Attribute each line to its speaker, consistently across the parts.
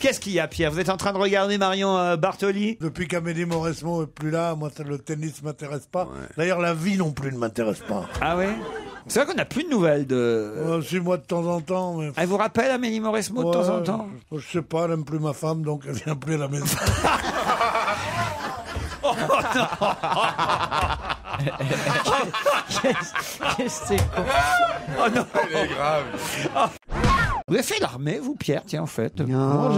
Speaker 1: Qu'est-ce qu'il y a, Pierre? Vous êtes en train de regarder Marion Bartoli?
Speaker 2: Depuis qu'Amélie Mauresmo est plus là, moi, le tennis m'intéresse pas. Ouais. D'ailleurs, la vie non plus ne m'intéresse pas.
Speaker 1: Ah ouais? C'est vrai qu'on n'a plus de nouvelles de...
Speaker 2: Si, moi, de temps en temps. Mais...
Speaker 1: Elle vous rappelle Amélie Mauresmo de temps en temps?
Speaker 2: Je sais pas, elle n'aime plus ma femme, donc elle vient plus à la maison.
Speaker 1: Oh non.
Speaker 3: Qu'est-ce que c'est con?
Speaker 1: Oh non.
Speaker 4: Elle est grave.
Speaker 1: Oh. Vous avez fait l'armée, vous, Pierre, tiens, en fait?
Speaker 2: Non,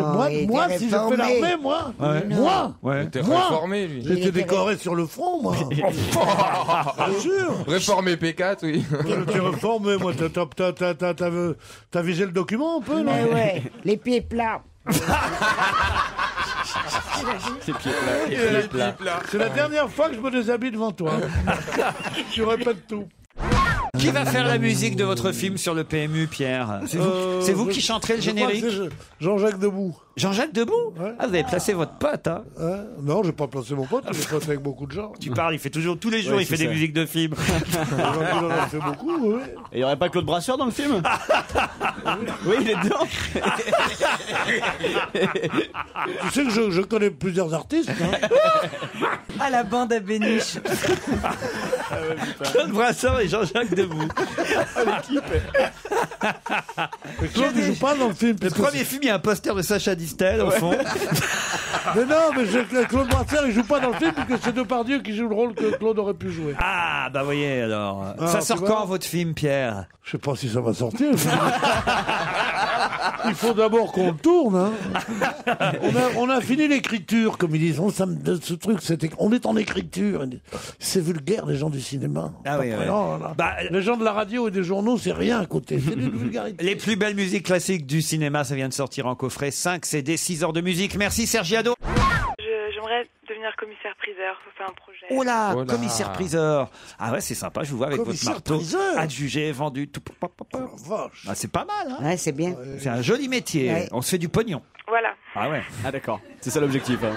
Speaker 2: moi si je fais l'armée, moi,
Speaker 1: ouais.
Speaker 2: Moi,
Speaker 1: ouais.
Speaker 4: T'es réformé, lui.
Speaker 2: J'étais décoré sur le front, moi. Bien sûr.
Speaker 4: Réformé P4, oui.
Speaker 2: T'es réformé, moi. T'as visé le document un peu, non?
Speaker 3: Mais ouais, les pieds plats.
Speaker 1: C'est pieds plats.
Speaker 2: C'est la dernière fois que je me déshabille devant toi. Je répète tout.
Speaker 1: Qui va faire la musique de votre film sur le PMU, Pierre? C'est vous qui chanterez le générique?
Speaker 2: Jean-Jacques Debout.
Speaker 1: Jean-Jacques Debout?
Speaker 2: Ouais.
Speaker 1: Ah, vous avez placé votre pote, hein?
Speaker 2: Non, j'ai pas placé mon pote, j'ai placé avec beaucoup de gens.
Speaker 1: Tu parles, il fait toujours, tous les jours, il fait des musiques de films.
Speaker 2: Il en a fait beaucoup, oui.
Speaker 5: Et il n'y aurait pas Claude Brasseur dans le film? Oui, il est dedans.
Speaker 2: Tu sais que je connais plusieurs artistes. Hein.
Speaker 3: Ah, la bande à Béniche.
Speaker 1: Claude Brasseur et Jean-Jacques Debout.
Speaker 2: Claude ne joue pas dans le film.
Speaker 1: Le premier film, il y a un poster de Sacha Distel, au fond.
Speaker 2: Mais non, mais Claude Brasseur, il joue pas dans le film, puisque c'est Depardieu qui joue le rôle que Claude aurait pu jouer.
Speaker 1: Ah, bah voyez, alors. Ça sort quand, votre film, Pierre?
Speaker 2: Je sais pas si ça va sortir. Il faut d'abord qu'on le tourne. Hein. On a fini l'écriture, comme ils disent. Ce truc, on est en écriture. C'est vulgaire, les gens du cinéma.
Speaker 1: Ah oui, oui.
Speaker 2: Bah, les gens de la radio et des journaux, c'est rien à côté. C'est une vulgarité.
Speaker 1: Les plus belles musiques classiques du cinéma, ça vient de sortir en coffret. 5 CD, 6 heures de musique. Merci, Sergi Ado.
Speaker 6: J'aimerais devenir commissaire-priseur, ça fait un projet.
Speaker 1: Oh là, commissaire-priseur. Ah ouais, c'est sympa, je vous vois avec votre marteau. Adjugé, vendu, tout.
Speaker 2: Vache.
Speaker 1: Ah, c'est pas mal, hein?
Speaker 3: Ouais, c'est bien.
Speaker 1: C'est un joli métier.
Speaker 3: Ouais.
Speaker 1: On se fait du pognon.
Speaker 6: Voilà.
Speaker 1: Ah ouais.
Speaker 5: Ah d'accord, c'est ça l'objectif. Hein.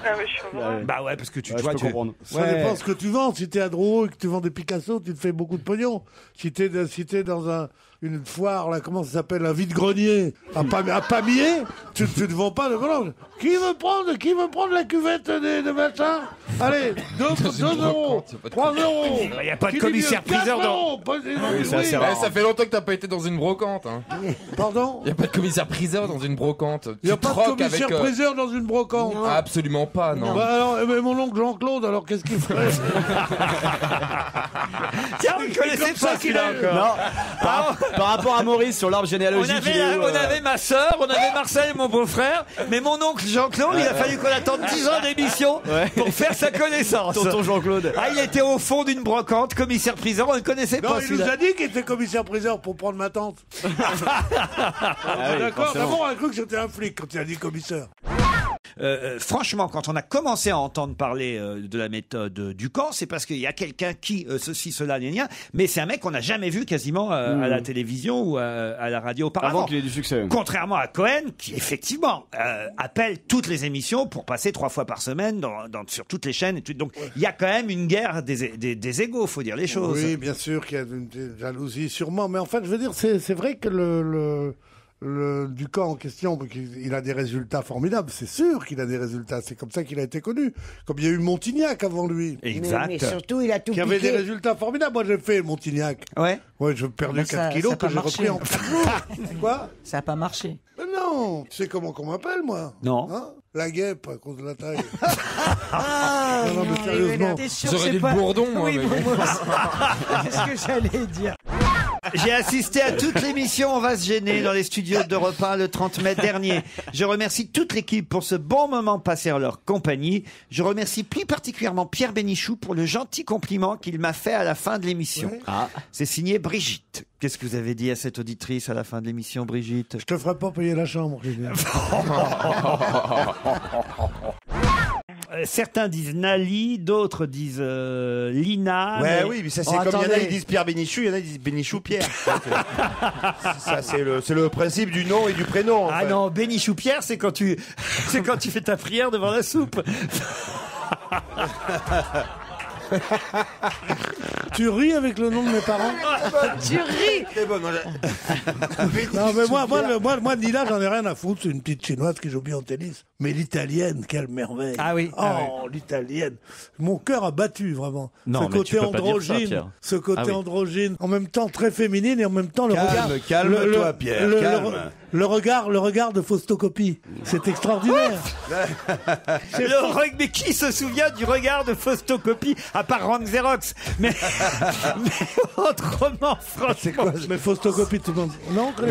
Speaker 6: Ah ouais, je suis vraiment...
Speaker 1: Bah ouais, parce que tu
Speaker 5: je peux comprendre.
Speaker 2: Ça dépend ce que tu vends. Si t'es à Drouot et que tu vends des Picasso, tu te fais beaucoup de pognon. Si t'es dans une foire, là, comment ça s'appelle, un vide-grenier, à Pamiers, tu ne vends pas de colonne. Qui veut prendre la cuvette de machin? Allez, 2 euros, 3 euros.
Speaker 1: Il n'y a pas de commissaire-priseur dans...
Speaker 4: Ça fait longtemps que t'as pas été dans une brocante. Hein.
Speaker 2: Pardon?
Speaker 4: Il n'y a pas de commissaire-priseur dans une brocante.
Speaker 2: Il n'y a pas de commissaire-priseur dans une brocante.
Speaker 4: Absolument pas, non.
Speaker 2: Bah alors, mais mon oncle Jean-Claude, alors qu'est-ce qu'il ferait?
Speaker 1: Tiens, vous ne connaissez pas celui-là encore?
Speaker 5: Non. Par rapport à Maurice sur l'arbre généalogique,
Speaker 1: on avait ma sœur, on avait Marcel, mon beau-frère, mais mon oncle Jean-Claude, il a fallu qu'on attende 10 ans d'émission pour faire sa connaissance.
Speaker 5: Tonton Jean-Claude.
Speaker 1: Ah, il était au fond d'une brocante, commissaire-priseur, on ne connaissait pas
Speaker 2: Non, il
Speaker 1: celui-là.
Speaker 2: nous a dit qu'il était commissaire-priseur pour prendre ma tante. D'accord, d'abord on a cru que c'était un flic quand il a dit commissaire.
Speaker 1: Franchement, quand on a commencé à entendre parler de la méthode Ducamp, c'est parce qu'il y a quelqu'un qui, ceci, cela, gna, mais c'est un mec qu'on n'a jamais vu quasiment à la télévision ou à la radio auparavant.
Speaker 5: Avant qu'il ait du succès.
Speaker 1: Contrairement à Cohen, qui effectivement appelle toutes les émissions pour passer 3 fois par semaine sur toutes les chaînes. Donc il y a quand même une guerre des égos, faut dire les choses.
Speaker 2: Oui, bien sûr qu'il y a une jalousie, sûrement. Mais en fait, je veux dire, c'est vrai que le Ducamp en question, il a des résultats formidables. C'est sûr qu'il a des résultats. C'est comme ça qu'il a été connu. Comme il y a eu Montignac avant lui.
Speaker 1: Exact.
Speaker 3: Mais surtout, il a tout
Speaker 2: Qui avait des résultats formidables. Moi, j'ai fait Montignac.
Speaker 1: Ouais.
Speaker 2: Ouais, j'ai perdu 4 kilos que j'ai repris en 4 jours. Quoi?
Speaker 3: Ça n'a pas marché.
Speaker 2: Mais non. Tu sais comment qu'on m'appelle, moi?
Speaker 1: Non.
Speaker 2: Hein? La guêpe, à cause de la taille.
Speaker 3: Non,
Speaker 2: mais sérieusement.
Speaker 4: J'aurais dit le bourdon, moi.
Speaker 3: Oui,
Speaker 4: mais...
Speaker 3: moi aussi. C'est ce que j'allais dire.
Speaker 1: J'ai assisté à toute l'émission On va se gêner dans les studios d'Europe 1 le 30 mai dernier. Je remercie toute l'équipe pour ce bon moment passé en leur compagnie. Je remercie plus particulièrement Pierre Bénichou pour le gentil compliment qu'il m'a fait à la fin de l'émission.
Speaker 2: Ouais.
Speaker 1: Ah. C'est signé Brigitte. Qu'est-ce que vous avez dit à cette auditrice à la fin de l'émission, Brigitte?
Speaker 2: Je te ferai pas payer la chambre, Julien.
Speaker 1: Certains disent Nali, d'autres disent Lina.
Speaker 7: Ouais,
Speaker 1: mais...
Speaker 7: oui, mais ça c'est comme il y en a qui disent Pierre Bénichou, il y en a qui disent Bénichou Pierre. Ça c'est le principe du nom et du prénom.
Speaker 1: Ah non, Bénichou Pierre, c'est quand tu fais ta prière devant la soupe.
Speaker 2: Tu ris avec le nom de mes parents?
Speaker 3: Tu ris.
Speaker 7: C'est bon, non,
Speaker 2: Non, mais moi, Nila, j'en ai rien à foutre. C'est une petite chinoise qui joue bien au tennis. Mais l'italienne, quelle merveille.
Speaker 1: Ah oui.
Speaker 2: Oh, l'italienne. Mon cœur a battu, vraiment.
Speaker 5: Non,
Speaker 2: ce
Speaker 5: mais tu
Speaker 2: côté
Speaker 5: peux pas dire ça,
Speaker 2: androgyne.
Speaker 5: Pierre.
Speaker 2: Ce côté
Speaker 5: Ah oui.
Speaker 2: androgyne. En même temps très féminine et en même temps le
Speaker 7: Calme,
Speaker 2: regard.
Speaker 7: calme-toi, Pierre, calme.
Speaker 2: Le regard de Faustocopie. C'est extraordinaire.
Speaker 1: Mais qui se souvient du regard de Faustocopie à part Rank Xerox? Mais autrement, franchement.
Speaker 2: Mais Faustocopie, tout le monde. Non,
Speaker 5: Oui,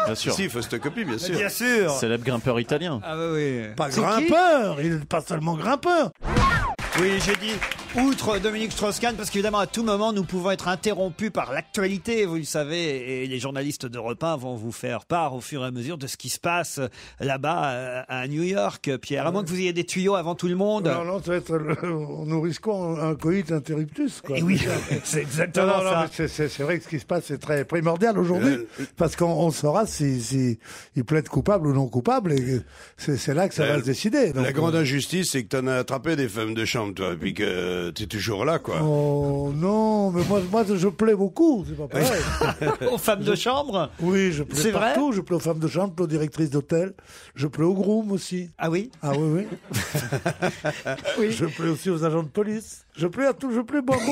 Speaker 5: bien sûr.
Speaker 8: Si, Faustocopie, bien sûr.
Speaker 1: Bien sûr.
Speaker 5: Célèbre grimpeur italien.
Speaker 1: Ah oui.
Speaker 2: pas grimpeur. Il n'est pas seulement grimpeur.
Speaker 1: Oui, j'ai dit outre Dominique Strauss-Kahn, parce qu'évidemment, à tout moment, nous pouvons être interrompus par l'actualité, vous le savez, et les journalistes d'Europe 1 vont vous faire part au fur et à mesure de ce qui se passe là-bas à New York, Pierre. À moins que vous ayez des tuyaux avant tout le monde.
Speaker 2: Non, ça va être nous risquons un coït interruptus, quoi.
Speaker 1: Et oui, c'est exactement ça.
Speaker 2: mais c'est vrai que ce qui se passe, c'est très primordial aujourd'hui, parce qu'on saura si il plaide coupable ou non coupable, et c'est là que ça va se décider. Donc,
Speaker 8: La grande injustice, c'est que t'en as attrapé des femmes de chambre, toi, et puis que t'es toujours là, quoi.
Speaker 2: Oh non, mais moi je plais beaucoup, c'est pas pareil.
Speaker 1: Aux femmes de chambre.
Speaker 2: Oui, je plais
Speaker 1: C'est vrai
Speaker 2: partout, je plais aux femmes de chambre, je plais aux directrices d'hôtel, je plais aux grooms aussi.
Speaker 1: Ah oui.
Speaker 2: Ah oui.
Speaker 1: Oui.
Speaker 2: Je plais aussi aux agents de police. Je plais à tout, je plais beaucoup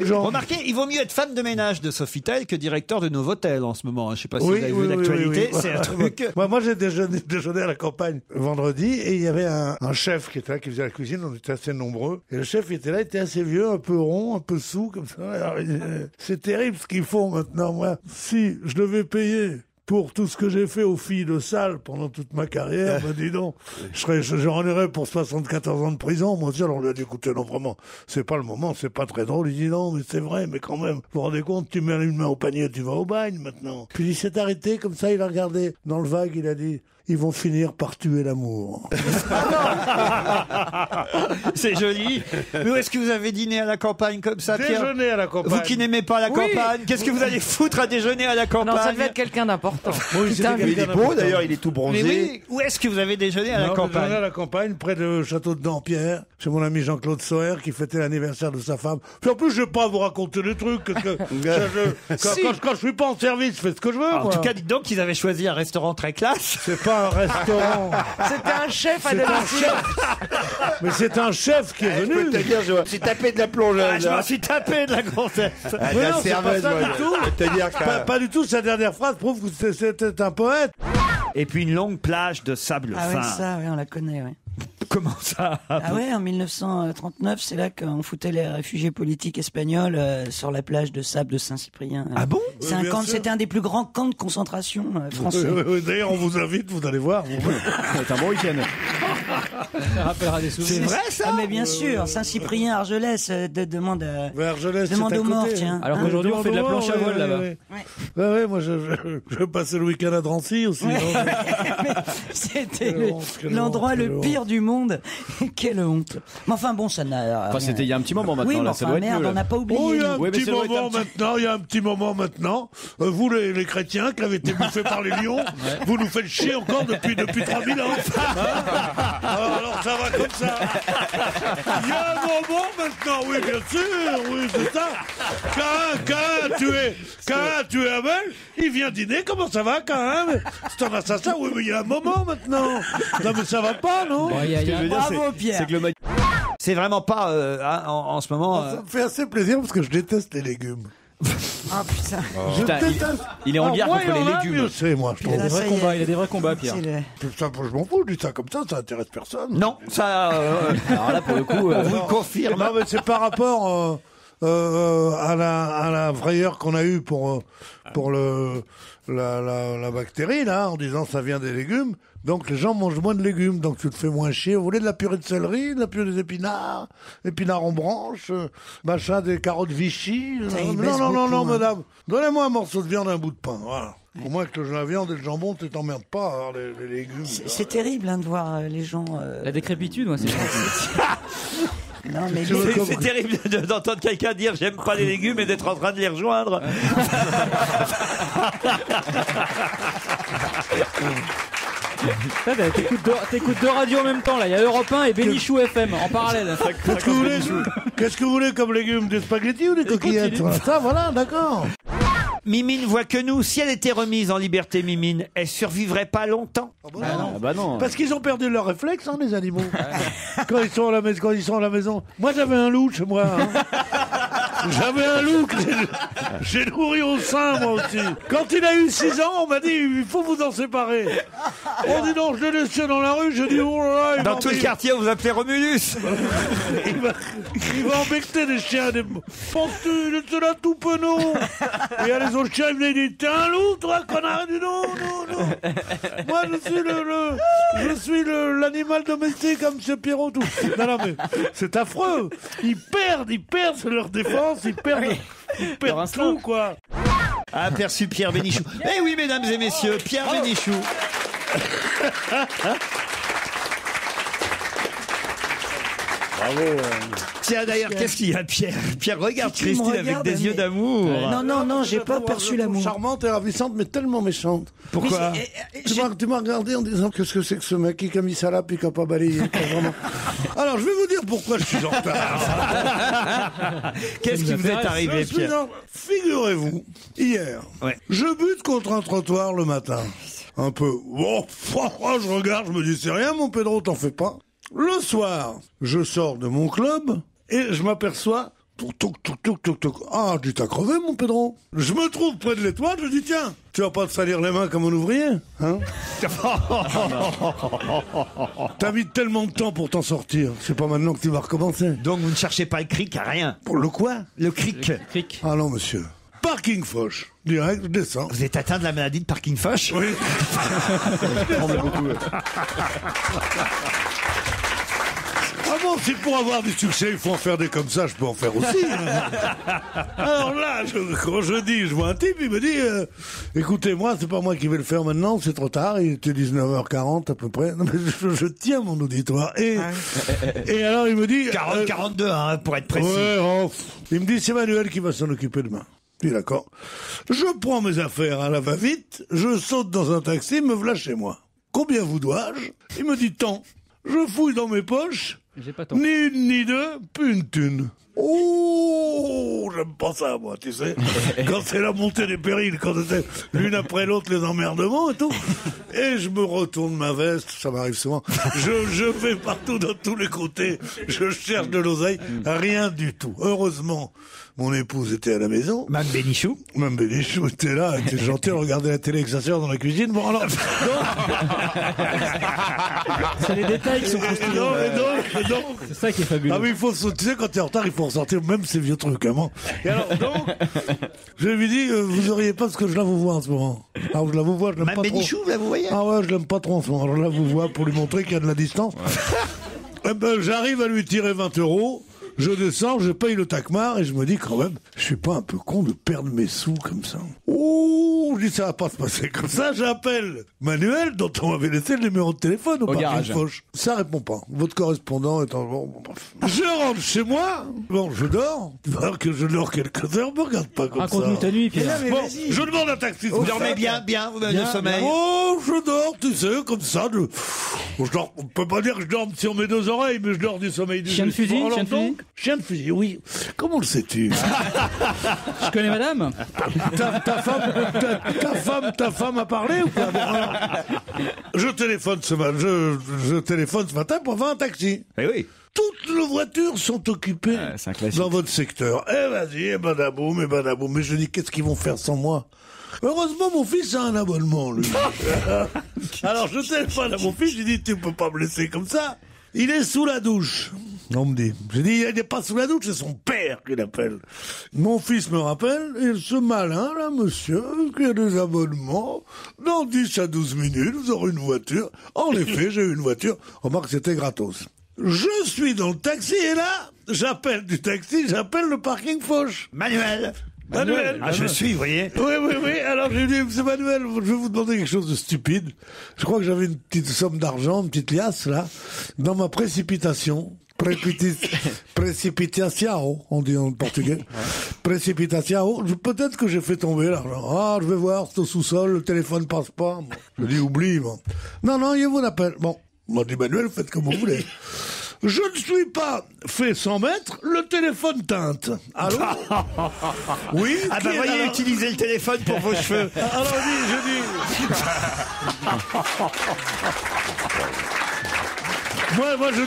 Speaker 2: de gens.
Speaker 1: Remarquez, il vaut mieux être femme de ménage de Sofitel que directeur de Novotel en ce moment. Je ne sais pas si
Speaker 2: Oui,
Speaker 1: vous avez vu
Speaker 2: oui,
Speaker 1: l'actualité.
Speaker 2: oui.
Speaker 1: C'est un truc.
Speaker 2: Moi, j'ai déjeuné à la campagne vendredi et il y avait un chef qui était là, qui faisait la cuisine. On était assez nombreux. Et le chef, il était là, il était assez vieux, un peu rond, un peu sous, comme ça. Alors, il disait, c'est terrible ce qu'ils font maintenant, moi. Si je devais payer pour tout ce que j'ai fait aux filles de salle pendant toute ma carrière, ben dis donc, j'en irais pour 74 ans de prison. Moi aussi, alors on lui a dit, écoutez, non, vraiment, c'est pas le moment, c'est pas très drôle. Il dit, non, mais c'est vrai, mais quand même, vous vous rendez compte, tu mets une main au panier, tu vas au bagne maintenant. Puis il s'est arrêté, comme ça, il a regardé dans le vague, il a dit, ils vont finir par tuer l'amour.
Speaker 1: C'est joli. Mais où est-ce que vous avez dîné à la campagne comme ça, Pierre?
Speaker 2: Déjeuner à la campagne.
Speaker 1: Vous qui n'aimez pas la campagne, qu'est-ce que vous allez foutre à déjeuner à la campagne?
Speaker 3: Non, ça devait être quelqu'un d'important.
Speaker 2: Oui,
Speaker 3: Putain,
Speaker 2: c'était
Speaker 7: Il est beau, d'ailleurs, il est tout bronzé.
Speaker 1: Mais oui, où est-ce que vous avez déjeuné à la
Speaker 2: Non,
Speaker 1: campagne?
Speaker 2: déjeuner à la campagne, près de Château de Dampierre, chez mon ami Jean-Claude Soher, qui fêtait l'anniversaire de sa femme. Puis en plus, je vais pas vous raconter des trucs, parce que quand je suis pas en service, je fais ce que je veux,
Speaker 1: En
Speaker 2: moi.
Speaker 1: tout cas, dites donc qu'ils avaient choisi un restaurant très classe.
Speaker 2: C'est pas un restaurant.
Speaker 3: C'était un chef à
Speaker 2: C'est un
Speaker 3: domicile.
Speaker 2: chef. Mais c'est un chef qui est
Speaker 7: Je peux
Speaker 2: venu.
Speaker 7: te dire, je me suis tapé de la
Speaker 1: Ah,
Speaker 7: plongeuse.
Speaker 1: je
Speaker 7: hein.
Speaker 1: m'en suis tapé de la grossesse.
Speaker 7: Ah, de
Speaker 2: Mais
Speaker 7: la
Speaker 2: non, c'est pas
Speaker 7: cervelle,
Speaker 2: ça
Speaker 7: moi,
Speaker 2: du tout.
Speaker 7: je peux te dire que-
Speaker 2: Pas du tout. Sa dernière phrase prouve que c'était un poète.
Speaker 1: Et puis une longue plage de sable
Speaker 3: Ah
Speaker 1: fin.
Speaker 3: ouais, ça, oui, on la connaît, oui.
Speaker 1: Comment ça?
Speaker 3: Ah ouais, en 1939, c'est là qu'on foutait les réfugiés politiques espagnols sur la plage de sable de Saint-Cyprien.
Speaker 1: Ah bon?
Speaker 3: C'est
Speaker 2: Oui, bien sûr.
Speaker 3: C'était un des plus grands camps de concentration français.
Speaker 2: Oui, d'ailleurs, on vous invite, vous allez voir.
Speaker 5: C'est un bon week-end.
Speaker 3: Ça rappellera des
Speaker 1: C'est vrai ça?
Speaker 3: Ah mais bien sûr, Saint-Cyprien, Argelès, demande
Speaker 2: Argelès,
Speaker 3: demande
Speaker 2: c'est à
Speaker 3: aux morts,
Speaker 2: côté.
Speaker 3: tiens.
Speaker 5: Alors
Speaker 3: Hein.
Speaker 5: qu'aujourd'hui, on fait de la planche à voile là-bas.
Speaker 2: Ouais, moi, je passais le week-end à Drancy aussi.
Speaker 3: Ouais.
Speaker 2: hein.
Speaker 3: Mais C'était
Speaker 2: Quelle honte, quelle
Speaker 3: l'endroit
Speaker 2: honte,
Speaker 3: le
Speaker 2: quelle
Speaker 3: pire du monde. Quelle honte. Mais enfin bon, ça n'a.
Speaker 5: Enfin, c'était il y a un petit moment maintenant,
Speaker 3: Oui, mais
Speaker 5: là, ça
Speaker 3: enfin
Speaker 5: doit être
Speaker 3: merde,
Speaker 5: mieux,
Speaker 3: on
Speaker 5: là.
Speaker 3: n'a pas oublié.
Speaker 2: Oh, il y a un
Speaker 5: Oui, mais
Speaker 2: petit
Speaker 5: ça doit être
Speaker 2: moment
Speaker 5: un petit-
Speaker 2: maintenant, il y a un petit moment maintenant. Vous, les chrétiens qui avez été bouffés par les lions, vous nous faites chier encore depuis 3000 ans. Hein alors ça va comme ça. Il y a un moment maintenant, oui, bien sûr, oui, c'est ça. Cain a tué Abel, il vient dîner, comment ça va, Cain? C'est un assassin, oui, mais il y a un moment maintenant. Non, mais ça va pas, non?
Speaker 5: Ce que je veux dire,
Speaker 3: Bravo, Pierre.
Speaker 5: c'est que le
Speaker 1: C'est vraiment pas en ce moment.
Speaker 2: Ça me fait assez plaisir parce que je déteste les légumes.
Speaker 3: Ah putain.
Speaker 2: Je
Speaker 5: Putain,
Speaker 2: déteste.
Speaker 5: il est en guerre
Speaker 2: moi,
Speaker 5: contre
Speaker 2: il y en
Speaker 5: les
Speaker 2: a,
Speaker 5: légumes.
Speaker 2: mieux c'est, moi, je trouve.
Speaker 3: Là, ça y est.
Speaker 5: Il a des vrais combats, Pierre.
Speaker 3: C'est le-
Speaker 2: Tout ça, je m'en fous, je dis ça comme ça intéresse personne.
Speaker 1: Non, ça.
Speaker 5: Alors là, pour le coup,
Speaker 1: on vous le confirme.
Speaker 2: Non, mais c'est par rapport à la frayeur qu'on a eue pour la bactérie, là, en disant ça vient des légumes. Donc les gens mangent moins de légumes, donc tu te fais moins chier. Vous voulez de la purée de céleri, de la purée des épinards en branches, machin, des carottes Vichy.
Speaker 3: Ça, il
Speaker 2: Non,
Speaker 3: baisse
Speaker 2: non,
Speaker 3: beaucoup,
Speaker 2: madame. Donnez-moi un morceau de viande et un bout de pain, voilà. Au moins que la viande et le jambon, tu t'emmerdes pas, alors les légumes.
Speaker 3: C'est terrible hein, de voir les gens.
Speaker 5: la décrépitude, moi, c'est
Speaker 3: Non, mais
Speaker 2: Tu veux
Speaker 1: C'est terrible d'entendre quelqu'un dire j'aime pas les légumes et d'être en train de les rejoindre.
Speaker 9: T'écoutes deux radios en même temps, là. Il y a Europe 1 et Bénichou FM en parallèle.
Speaker 2: Qu'est-ce que vous voulez comme légumes? Des spaghettis ou des coquillettes? Ça, voilà, d'accord.
Speaker 1: Mimine voit que nous. Si elle était remise en liberté, Mimine, elle survivrait pas longtemps.
Speaker 5: Bah non.
Speaker 2: Parce qu'ils ont perdu leur réflexe, les animaux. Quand ils sont à la maison. Moi, j'avais un loup chez moi. J'avais un loup que j'ai nourri au sein, moi aussi. Quand il a eu 6 ans, on m'a dit, il faut vous en séparer. On dit non, je l'ai laissé dans la rue, j'ai dit, oh là là.
Speaker 1: Dans tout le quartier, on vous appelez Romulus.
Speaker 2: Il va embêter des chiens, penses-tu, il était là tout penaud. Et il y a les autres chiens, ils venaient, ils disent, t'es un loup, toi, connard? Il dit, non. Moi, je suis l'animal domestique, comme M. Pierrot, tout. Non, mais c'est affreux. Ils perdent leur défense, ils perdent tout, quoi.
Speaker 1: Aperçu Pierre Bénichou. Eh oui, mesdames et messieurs, Pierre Bénichou.
Speaker 2: Bravo.
Speaker 1: Tiens, d'ailleurs, qu'est-ce qu'il y a, Pierre? Pierre regarde Christine avec des yeux d'amour.
Speaker 3: Non, j'ai pas perçu l'amour.
Speaker 2: Charmante et ravissante, mais tellement méchante.
Speaker 1: Pourquoi?
Speaker 2: Tu m'as regardé en disant qu'est-ce que c'est que ce mec qui a mis ça là puis qui a pas balayé. Vraiment. Alors, je vais vous dire pourquoi je suis en retard.
Speaker 1: Qu'est-ce qui vous est arrivé, Pierre?
Speaker 2: Figurez-vous, hier, je bute contre un trottoir le matin. Un peu. Bon, je regarde, je me dis, c'est rien, mon Pedro, t'en fais pas. Le soir, je sors de mon club et je m'aperçois... Ah, tu t'as crevé, mon Pedro. Je me trouve près de l'étoile, je dis, tiens, tu vas pas te salir les mains comme un ouvrier, hein? T'as mis tellement de temps pour t'en sortir. C'est pas maintenant que tu vas recommencer.
Speaker 1: Donc vous ne cherchez pas le cric à rien?
Speaker 2: Pour le quoi?
Speaker 1: Le cric.
Speaker 2: Ah non, monsieur. Parking Foch. Direct, je descends.
Speaker 1: Vous êtes atteint de la maladie de Parking Foch?
Speaker 2: Oui. Ah bon, si pour avoir du succès, il faut en faire des comme ça, je peux en faire aussi. Alors là, quand je dis, je vois un type, il me dit, écoutez-moi, c'est pas moi qui vais le faire maintenant, c'est trop tard, il était 19h40 à peu près. Non, mais je tiens mon auditoire. Et alors il me dit...
Speaker 1: 42, hein, pour être précis.
Speaker 2: Ouais, il me dit, c'est Manuel qui va s'en occuper demain. Je dis d'accord. Je prends mes affaires à la va-vite, je saute dans un taxi, me voilà chez moi. Combien vous dois-je? Il me dit tant. Je fouille dans mes poches. Ni une ni deux, plus une thune. Oh, j'aime pas ça, moi, tu sais. Quand c'est la montée des périls, quand c'est l'une après l'autre les emmerdements et tout. Et je me retourne ma veste, ça m'arrive souvent. Je vais partout dans tous les côtés. Je cherche de l'oseille. Rien du tout. Heureusement, mon épouse était à la maison.
Speaker 1: Mme Bénichou.
Speaker 2: Mme Bénichou était là, elle était gentille, elle regardait la télé avec sa sœur dans la cuisine. Bon, alors.
Speaker 9: C'est les détails qui sont croustillants.
Speaker 2: Donc.
Speaker 9: C'est ça qui est fabuleux.
Speaker 2: Ah, mais tu sais, quand t'es en retard, il faut ressortir même ces vieux trucs, hein. Et alors, donc, je lui dis, vous auriez pas ce que je la vous vois en ce moment. Alors, je la vous vois, je l'aime pas trop.
Speaker 1: Bénichou, vous la vous voyez?
Speaker 2: Ah ouais, je l'aime pas trop en ce moment. Alors, je la vous vois pour lui montrer qu'il y a de la distance. Ouais. J'arrive à lui tirer 20 €. Je descends, je paye le tacmar et je me dis quand même, je suis pas un peu con de perdre mes sous comme ça. Oh, je dis ça va pas se passer comme ça. J'appelle Manuel, dont on m'avait laissé le numéro de téléphone au parking Foch. Ça répond pas. Votre correspondant est en... Bon, bref. Je rentre chez moi. Bon, je dors. Tu vas voir que je dors quelques heures. Me regarde pas comme ça.
Speaker 9: Raconte-nous ta nuit, Pierre.
Speaker 2: Bon, je demande un taxi.
Speaker 1: Vous dormez bien, vous avez le sommeil.
Speaker 2: Oh, je dors, tu sais, comme ça. Je dors, on peut pas dire que je dors sur mes deux oreilles, mais je dors du sommeil du
Speaker 9: Chien de fusil, chien de fusil.
Speaker 2: Chien de fusil, oui. Comment le sais-tu?
Speaker 9: Je connais madame.
Speaker 2: Ta femme a parlé ou quoi? Je téléphone ce matin pour avoir un taxi.
Speaker 1: Eh oui.
Speaker 2: Toutes les voitures sont occupées dans votre secteur. Eh vas-y, badaboum. Mais je dis, qu'est-ce qu'ils vont faire sans moi? Heureusement, mon fils a un abonnement, lui. Alors, je téléphone à mon fils, je lui dis, tu peux pas me laisser comme ça. Il est sous la douche. On me dit. Je dis, il n'est pas sous la douche, c'est son père qui l'appelle. Mon fils me rappelle, et ce malin, là, monsieur, qui a des abonnements, dans 10 à 12 minutes, vous aurez une voiture. En effet, j'ai eu une voiture. Remarque, c'était gratos. Je suis dans le taxi, et là, j'appelle du taxi, j'appelle le parking Foch.
Speaker 1: Manuel.
Speaker 2: Ah,
Speaker 1: je suis, vous voyez.
Speaker 2: Oui. Alors, j'ai dit, monsieur Manuel, je vais vous demander quelque chose de stupide. Je crois que j'avais une petite somme d'argent, une petite liasse, là, dans ma précipitation. Précipitation, on dit en portugais. précipitation. Peut-être que j'ai fait tomber l'argent. Ah, je vais voir, c'est au sous-sol, le téléphone passe pas. Bon. Je dis, oublie, bon. Non, il vous appelle. Bon, m'a dit, Manuel, faites comme vous voulez. Je ne suis pas fait 100 mètres, le téléphone teinte. Allô? Oui?
Speaker 1: Ah bah voyez, alors... utilisez le téléphone pour vos cheveux.
Speaker 2: Alors je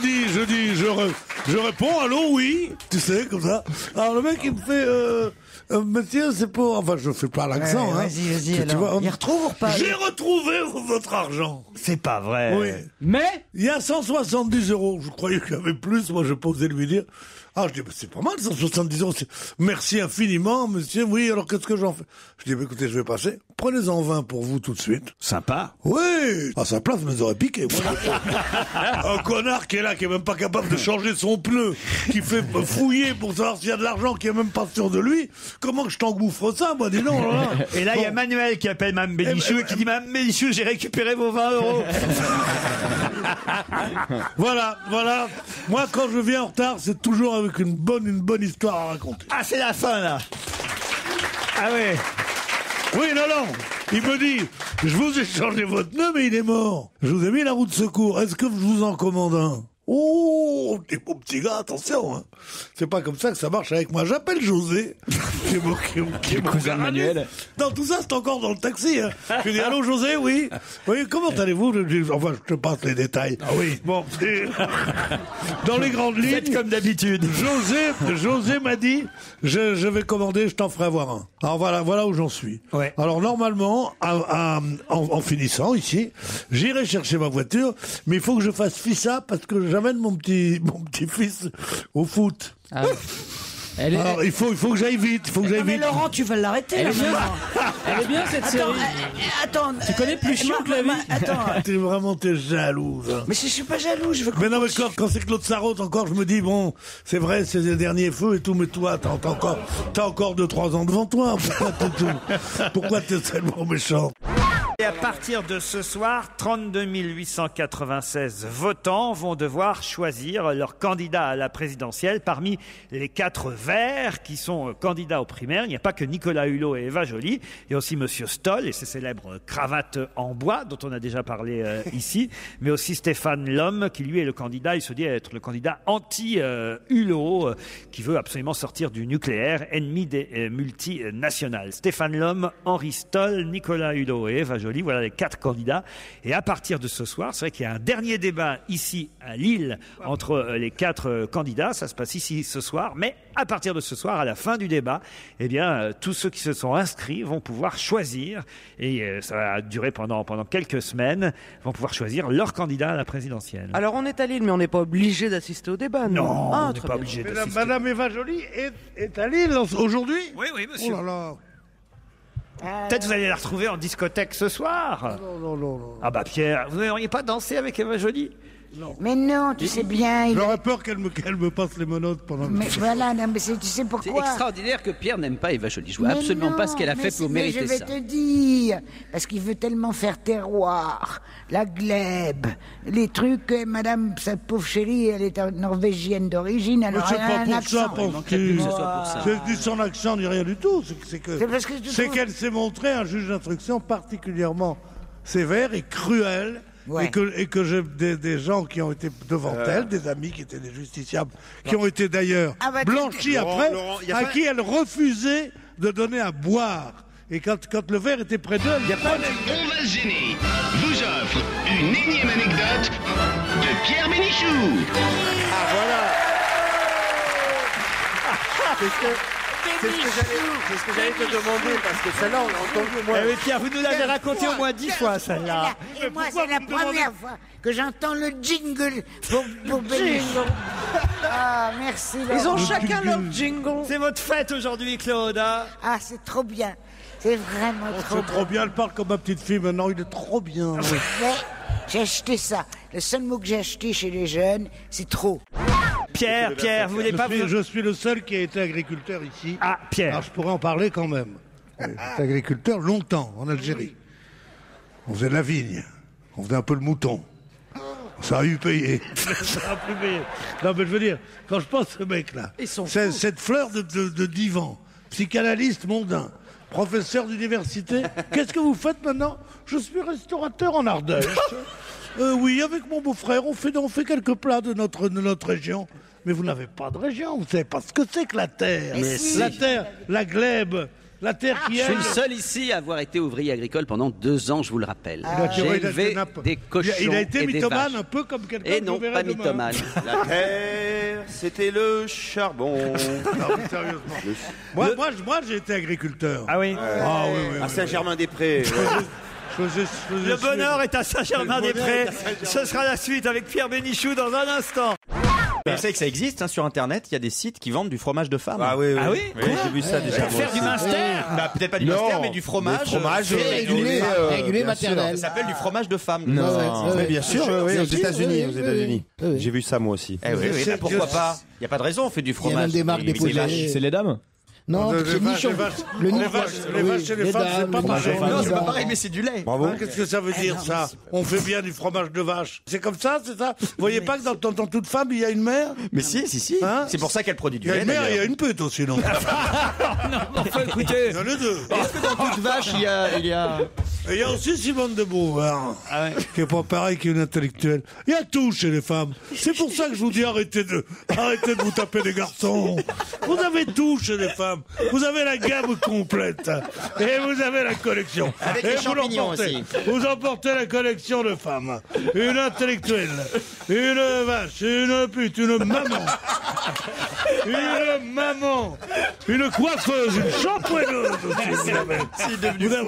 Speaker 2: dis... Moi je réponds, allô, oui, tu sais, comme ça. Alors le mec il me fait, monsieur, c'est pour... Enfin, je fais pas l'accent, hein.
Speaker 3: Vas-y, alors. Il retrouve ou pas?
Speaker 2: J'ai retrouvé votre argent.
Speaker 1: C'est pas vrai.
Speaker 2: Oui.
Speaker 9: Mais
Speaker 2: il y a 170 €. Je croyais qu'il y avait plus. Moi, je posais lui dire. Ah, je dis, bah, c'est pas mal, 170 €. Merci infiniment, monsieur. Oui, alors qu'est-ce que j'en fais? Je dis, bah, écoutez, je vais passer. Prenez-en 20 pour vous tout de suite.
Speaker 1: Sympa.
Speaker 2: Oui. À sa place, je me les aurais piqués. Un connard qui est là, qui est même pas capable de changer son pneu, qui fait fouiller pour savoir s'il y a de l'argent, qui est même pas sûr de lui. Comment que je t'engouffre ça, moi? Dis non, là.
Speaker 1: Et là, il y a Manuel qui appelle Mme Bénichou et qui dit, Mme Bénichou, j'ai récupéré vos 20 €.
Speaker 2: Voilà. Moi, quand je viens en retard, c'est toujours avec une bonne histoire à raconter.
Speaker 1: Ah, c'est la fin, là. Ah ouais.
Speaker 2: Oui, non. Il me dit, je vous ai changé votre pneu, mais il est mort. Je vous ai mis la roue de secours. Est-ce que je vous en commande un? Oh, t'es mon petit gars, attention, hein. C'est pas comme ça que ça marche avec moi. J'appelle José, qui est mon
Speaker 9: cousin de Manuel.
Speaker 2: Non, tout ça, c'est encore dans le taxi, hein. Je dis, allô, José, oui. Oui, comment allez-vous? Enfin, je te passe les détails. Ah oui. Bon, dans les grandes lignes.
Speaker 1: Faites comme d'habitude.
Speaker 2: José m'a dit, je vais commander, je t'en ferai avoir un. Alors voilà où j'en suis.
Speaker 1: Ouais.
Speaker 2: Alors normalement, en finissant ici, j'irai chercher ma voiture, mais il faut que je fasse FISA parce que j'amène mon petit-fils au foot.
Speaker 9: Ah.
Speaker 2: Alors il faut que j'aille vite,
Speaker 3: Mais Laurent, tu vas l'arrêter.
Speaker 9: Elle est bien cette série.
Speaker 3: Attends.
Speaker 9: Tu connais plus chiant que la vie.
Speaker 3: Attends.
Speaker 2: T'es jalouse. Hein.
Speaker 3: Mais je suis pas jaloux, je veux.
Speaker 2: Mais non, mais quand c'est Claude Sarraute encore, je me dis bon, c'est vrai, c'est les derniers feux et tout, mais toi, t'as encore 2-3 ans devant toi. Pourquoi t'es tellement méchant?
Speaker 1: Et à partir de ce soir, 32 896 votants vont devoir choisir leur candidat à la présidentielle parmi les 4 verts qui sont candidats aux primaires. Il n'y a pas que Nicolas Hulot et Eva Joly. Il y a aussi Monsieur Stoll et ses célèbres cravates en bois dont on a déjà parlé ici, mais aussi Stéphane Lhomme qui lui est le candidat, il se dit être le candidat anti-Hulot qui veut absolument sortir du nucléaire, ennemi des multinationales. Stéphane Lhomme, Henri Stoll, Nicolas Hulot et Eva Joly. Voilà les 4 candidats. Et à partir de ce soir, c'est vrai qu'il y a un dernier débat ici à Lille entre les 4 candidats. Ça se passe ici ce soir. Mais à partir de ce soir, à la fin du débat, eh bien, tous ceux qui se sont inscrits vont pouvoir choisir, et ça va durer pendant quelques semaines, vont pouvoir choisir leur candidat à la présidentielle.
Speaker 10: Alors on est à Lille, mais on n'est pas obligé d'assister au débat.
Speaker 1: Non, on n'est pas obligé d'assister.
Speaker 2: Madame Eva Joly est à Lille aujourd'hui?
Speaker 1: Oui, monsieur.
Speaker 2: Oh là là.
Speaker 1: Peut-être vous allez la retrouver en discothèque ce soir.
Speaker 2: Non.
Speaker 1: Ah bah Pierre, vous n'auriez pas dansé avec Eva Joly?
Speaker 2: Non.
Speaker 11: Mais non, tu sais bien...
Speaker 2: J'aurais peur qu'elle me passe les menottes pendant...
Speaker 11: Mais voilà, non, mais tu sais pourquoi?
Speaker 12: C'est extraordinaire que Pierre n'aime pas Eva Joly. Je vois absolument pas ce qu'elle a fait pour mériter ça.
Speaker 11: Je vais te dire, parce qu'il veut tellement faire terroir, la glèbe, les trucs que madame, sa pauvre chérie, elle est norvégienne d'origine, alors
Speaker 2: c'est
Speaker 11: elle a
Speaker 2: pas
Speaker 11: un
Speaker 2: pour
Speaker 11: accent.
Speaker 2: ça, pour c'est dit son accent, ni rien du tout. C'est qu'elle s'est montrée un juge d'instruction particulièrement sévère et cruel. Ouais. Et que j'ai des gens qui ont été devant elle, des amis qui étaient des justiciables, qui ont été d'ailleurs blanchis après, à qui elle refusait de donner à boire. Et quand le verre était près d'elle...
Speaker 13: On va se gêner. Vous offre une énième anecdote de Pierre Bénichou.
Speaker 7: Ah voilà. C'est ce que j'allais te demander, parce que celle-là, on l'a entendue, moi.
Speaker 1: Mais Pierre, vous nous l'avez raconté au moins 10 fois, celle-là.
Speaker 11: Et moi, c'est la première fois que j'entends le jingle pour Bénichou. Ah, merci.
Speaker 10: Ils ont chacun leur jingle.
Speaker 1: C'est votre fête aujourd'hui, Claude. Hein?
Speaker 11: Ah, c'est trop bien. C'est vraiment trop bien.
Speaker 2: C'est trop bien, elle parle comme ma petite fille maintenant, il est trop bien.
Speaker 11: Mais j'ai acheté ça. Le seul mot que j'ai acheté chez les jeunes, c'est trop.
Speaker 1: Pierre, vous voulez pas...
Speaker 2: Je suis le seul qui a été agriculteur ici.
Speaker 1: Ah, Pierre.
Speaker 2: Alors je pourrais en parler quand même. J'étais agriculteur longtemps, en Algérie. On faisait de la vigne, on faisait un peu le mouton. Ça a eu payé. Ça a pu payer. Non mais je veux dire, quand je pense à ce mec-là, cette fleur de divan psychanalyste mondain, professeur d'université. Qu'est-ce que vous faites maintenant? Je suis restaurateur en Ardèche. Oui, avec mon beau-frère, on fait quelques plats de notre région. Mais vous n'avez pas de région, vous savez pas ce que c'est que la terre. La terre, la glèbe. La terre qui
Speaker 12: Je suis le seul ici à avoir été ouvrier agricole pendant 2 ans, je vous le rappelle. J'ai élevé des cochons
Speaker 2: il a été
Speaker 12: et des
Speaker 2: mythomane,
Speaker 12: vaches.
Speaker 2: un peu comme quelqu'un
Speaker 12: Et
Speaker 2: que
Speaker 12: non,
Speaker 2: vous verrez
Speaker 12: pas
Speaker 2: demain.
Speaker 12: mythomane.
Speaker 7: La terre, c'était le charbon.
Speaker 2: Non, mais sérieusement. Moi, j'ai été agriculteur.
Speaker 1: Ah oui.
Speaker 7: À Saint-Germain-des-Prés.
Speaker 1: Le bonheur est à Saint-Germain-des-Prés. Ce sera la suite avec Pierre Bénichou dans un instant.
Speaker 14: Vous savez que ça existe sur internet, il y a des sites qui vendent du fromage de femme.
Speaker 7: Ah oui, oui.
Speaker 1: Ah oui,
Speaker 14: j'ai vu ça déjà.
Speaker 1: Pour faire du Munster.
Speaker 14: Bah, peut-être pas du Munster, mais du fromage.
Speaker 15: régulé maternel.
Speaker 14: Ça s'appelle du fromage de femme.
Speaker 15: Non.
Speaker 7: Mais bien sûr, oui, aux États-Unis. J'ai vu ça moi aussi.
Speaker 14: Eh oui, bah, pourquoi pas? Il n'y a pas de raison, on fait du fromage.
Speaker 15: Il y a même des marques déposées.
Speaker 14: C'est les dames?
Speaker 15: Non, c'est le nichon.
Speaker 2: Les vaches et les femmes, c'est pas pareil.
Speaker 14: Non, c'est pas pareil, mais c'est du lait.
Speaker 7: Bravo.
Speaker 2: Qu'est-ce que ça veut dire, ça? On fait bien du fromage de vache. C'est comme ça, c'est ça? Vous voyez pas que dans toute femme, il y a une mère?
Speaker 14: Mais si.
Speaker 2: Hein?
Speaker 14: C'est pour ça qu'elle produit
Speaker 2: Il
Speaker 14: du
Speaker 2: y a
Speaker 14: lait.
Speaker 2: une mère et il y a
Speaker 14: d'ailleurs.
Speaker 2: une pute aussi, non?
Speaker 1: Enfin, écoutez.
Speaker 2: Il y en a deux.
Speaker 14: Est-ce que dans toute vache, il y a...
Speaker 2: Et il y a aussi Simone de Beauvoir, qui est pas pareil qu'une intellectuelle. Il y a tout chez les femmes. C'est pour ça que je vous dis arrêtez de vous taper des garçons. Vous avez tout chez les femmes. Vous avez la gamme complète. Et vous avez la collection.
Speaker 14: Avec
Speaker 2: et
Speaker 14: les
Speaker 2: vous
Speaker 14: champignons
Speaker 2: l'emportez.
Speaker 14: aussi.
Speaker 2: Vous emportez la collection de femmes. Une intellectuelle, une vache, une pute, une maman. Une maman, une coiffeuse, une shampooineuse aussi,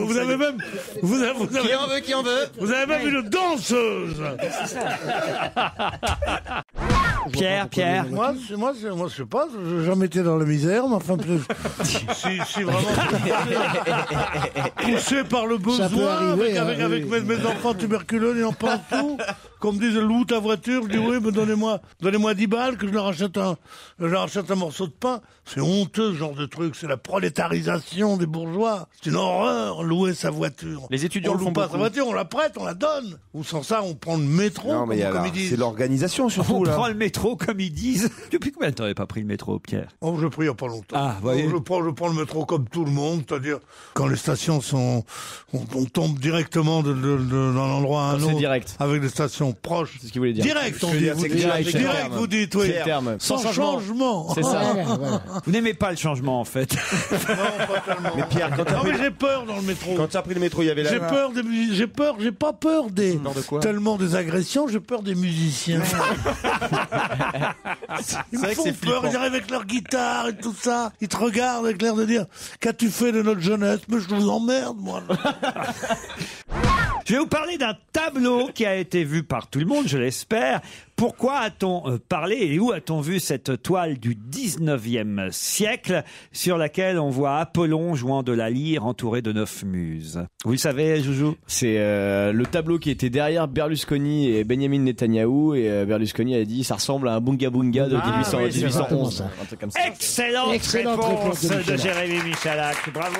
Speaker 2: vous avez même...
Speaker 14: Qui en veut
Speaker 2: Vous avez même une danseuse.
Speaker 1: Pierre.
Speaker 2: Moi, je sais pas, j'ai jamais été dans la misère, mais enfin, si vraiment poussé par le
Speaker 15: Ça peut
Speaker 2: besoin,
Speaker 15: arriver,
Speaker 2: avec mes enfants tuberculeux n'ayant pas tout, qu'on me dise loue ta voiture, je dis oui, mais donnez-moi 10 balles que je leur achète un morceau de pain. C'est honteux ce genre de truc, c'est la prolétarisation des bourgeois. C'est une horreur, louer sa voiture.
Speaker 14: Les étudiants
Speaker 2: on
Speaker 14: le
Speaker 2: loue
Speaker 14: font
Speaker 2: pas
Speaker 14: beaucoup.
Speaker 2: sa voiture, on la prête, on la donne. Ou sans ça, on prend le métro,
Speaker 7: Non, mais
Speaker 2: comme ils disent.
Speaker 7: c'est l'organisation
Speaker 1: On
Speaker 7: surtout là.
Speaker 1: prend le métro comme ils disent. Depuis combien de temps n'avez pas pris le métro, Pierre?
Speaker 2: Oh, je l'ai pris il n'y a pas longtemps.
Speaker 1: Ah, voyez.
Speaker 2: Je prends le métro comme tout le monde, c'est-à-dire quand les stations sont... On tombe directement d'un endroit à un
Speaker 14: C'est
Speaker 2: autre.
Speaker 14: direct.
Speaker 2: Avec des stations proches.
Speaker 14: C'est ce qu'il voulait dire.
Speaker 2: Direct, on dit. Direct, vous dites, oui. Sans changement.
Speaker 14: C'est ça.
Speaker 1: Vous n'aimez pas le changement, en fait.
Speaker 2: Non, pas tellement.
Speaker 7: Mais Pierre, quand
Speaker 2: Non, mais j'ai peur dans le métro.
Speaker 7: tu as pris le métro, il y avait
Speaker 2: J'ai pas peur des...
Speaker 14: Peur de quoi?
Speaker 2: Tellement des agressions, j'ai peur des musiciens. Ils me
Speaker 14: vrai que
Speaker 2: font
Speaker 14: c'est
Speaker 2: peur,
Speaker 14: flippant.
Speaker 2: ils arrivent avec leur guitare et tout ça. Ils te regardent avec l'air de dire « Qu'as-tu fait de notre jeunesse ?» Mais je vous emmerde, moi.
Speaker 1: Je vais vous parler d'un tableau qui a été vu par tout le monde, je l'espère. Pourquoi a-t-on parlé et où a-t-on vu cette toile du 19e siècle sur laquelle on voit Apollon jouant de la lyre entouré de 9 muses? Vous le savez, Joujou?
Speaker 16: C'est le tableau qui était derrière Berlusconi et Benjamin Netanyahou, et Berlusconi a dit ça ressemble à un bunga bunga de 1811. Un truc comme ça.
Speaker 1: Excellente réponse de Jérémy Michalak. Bravo.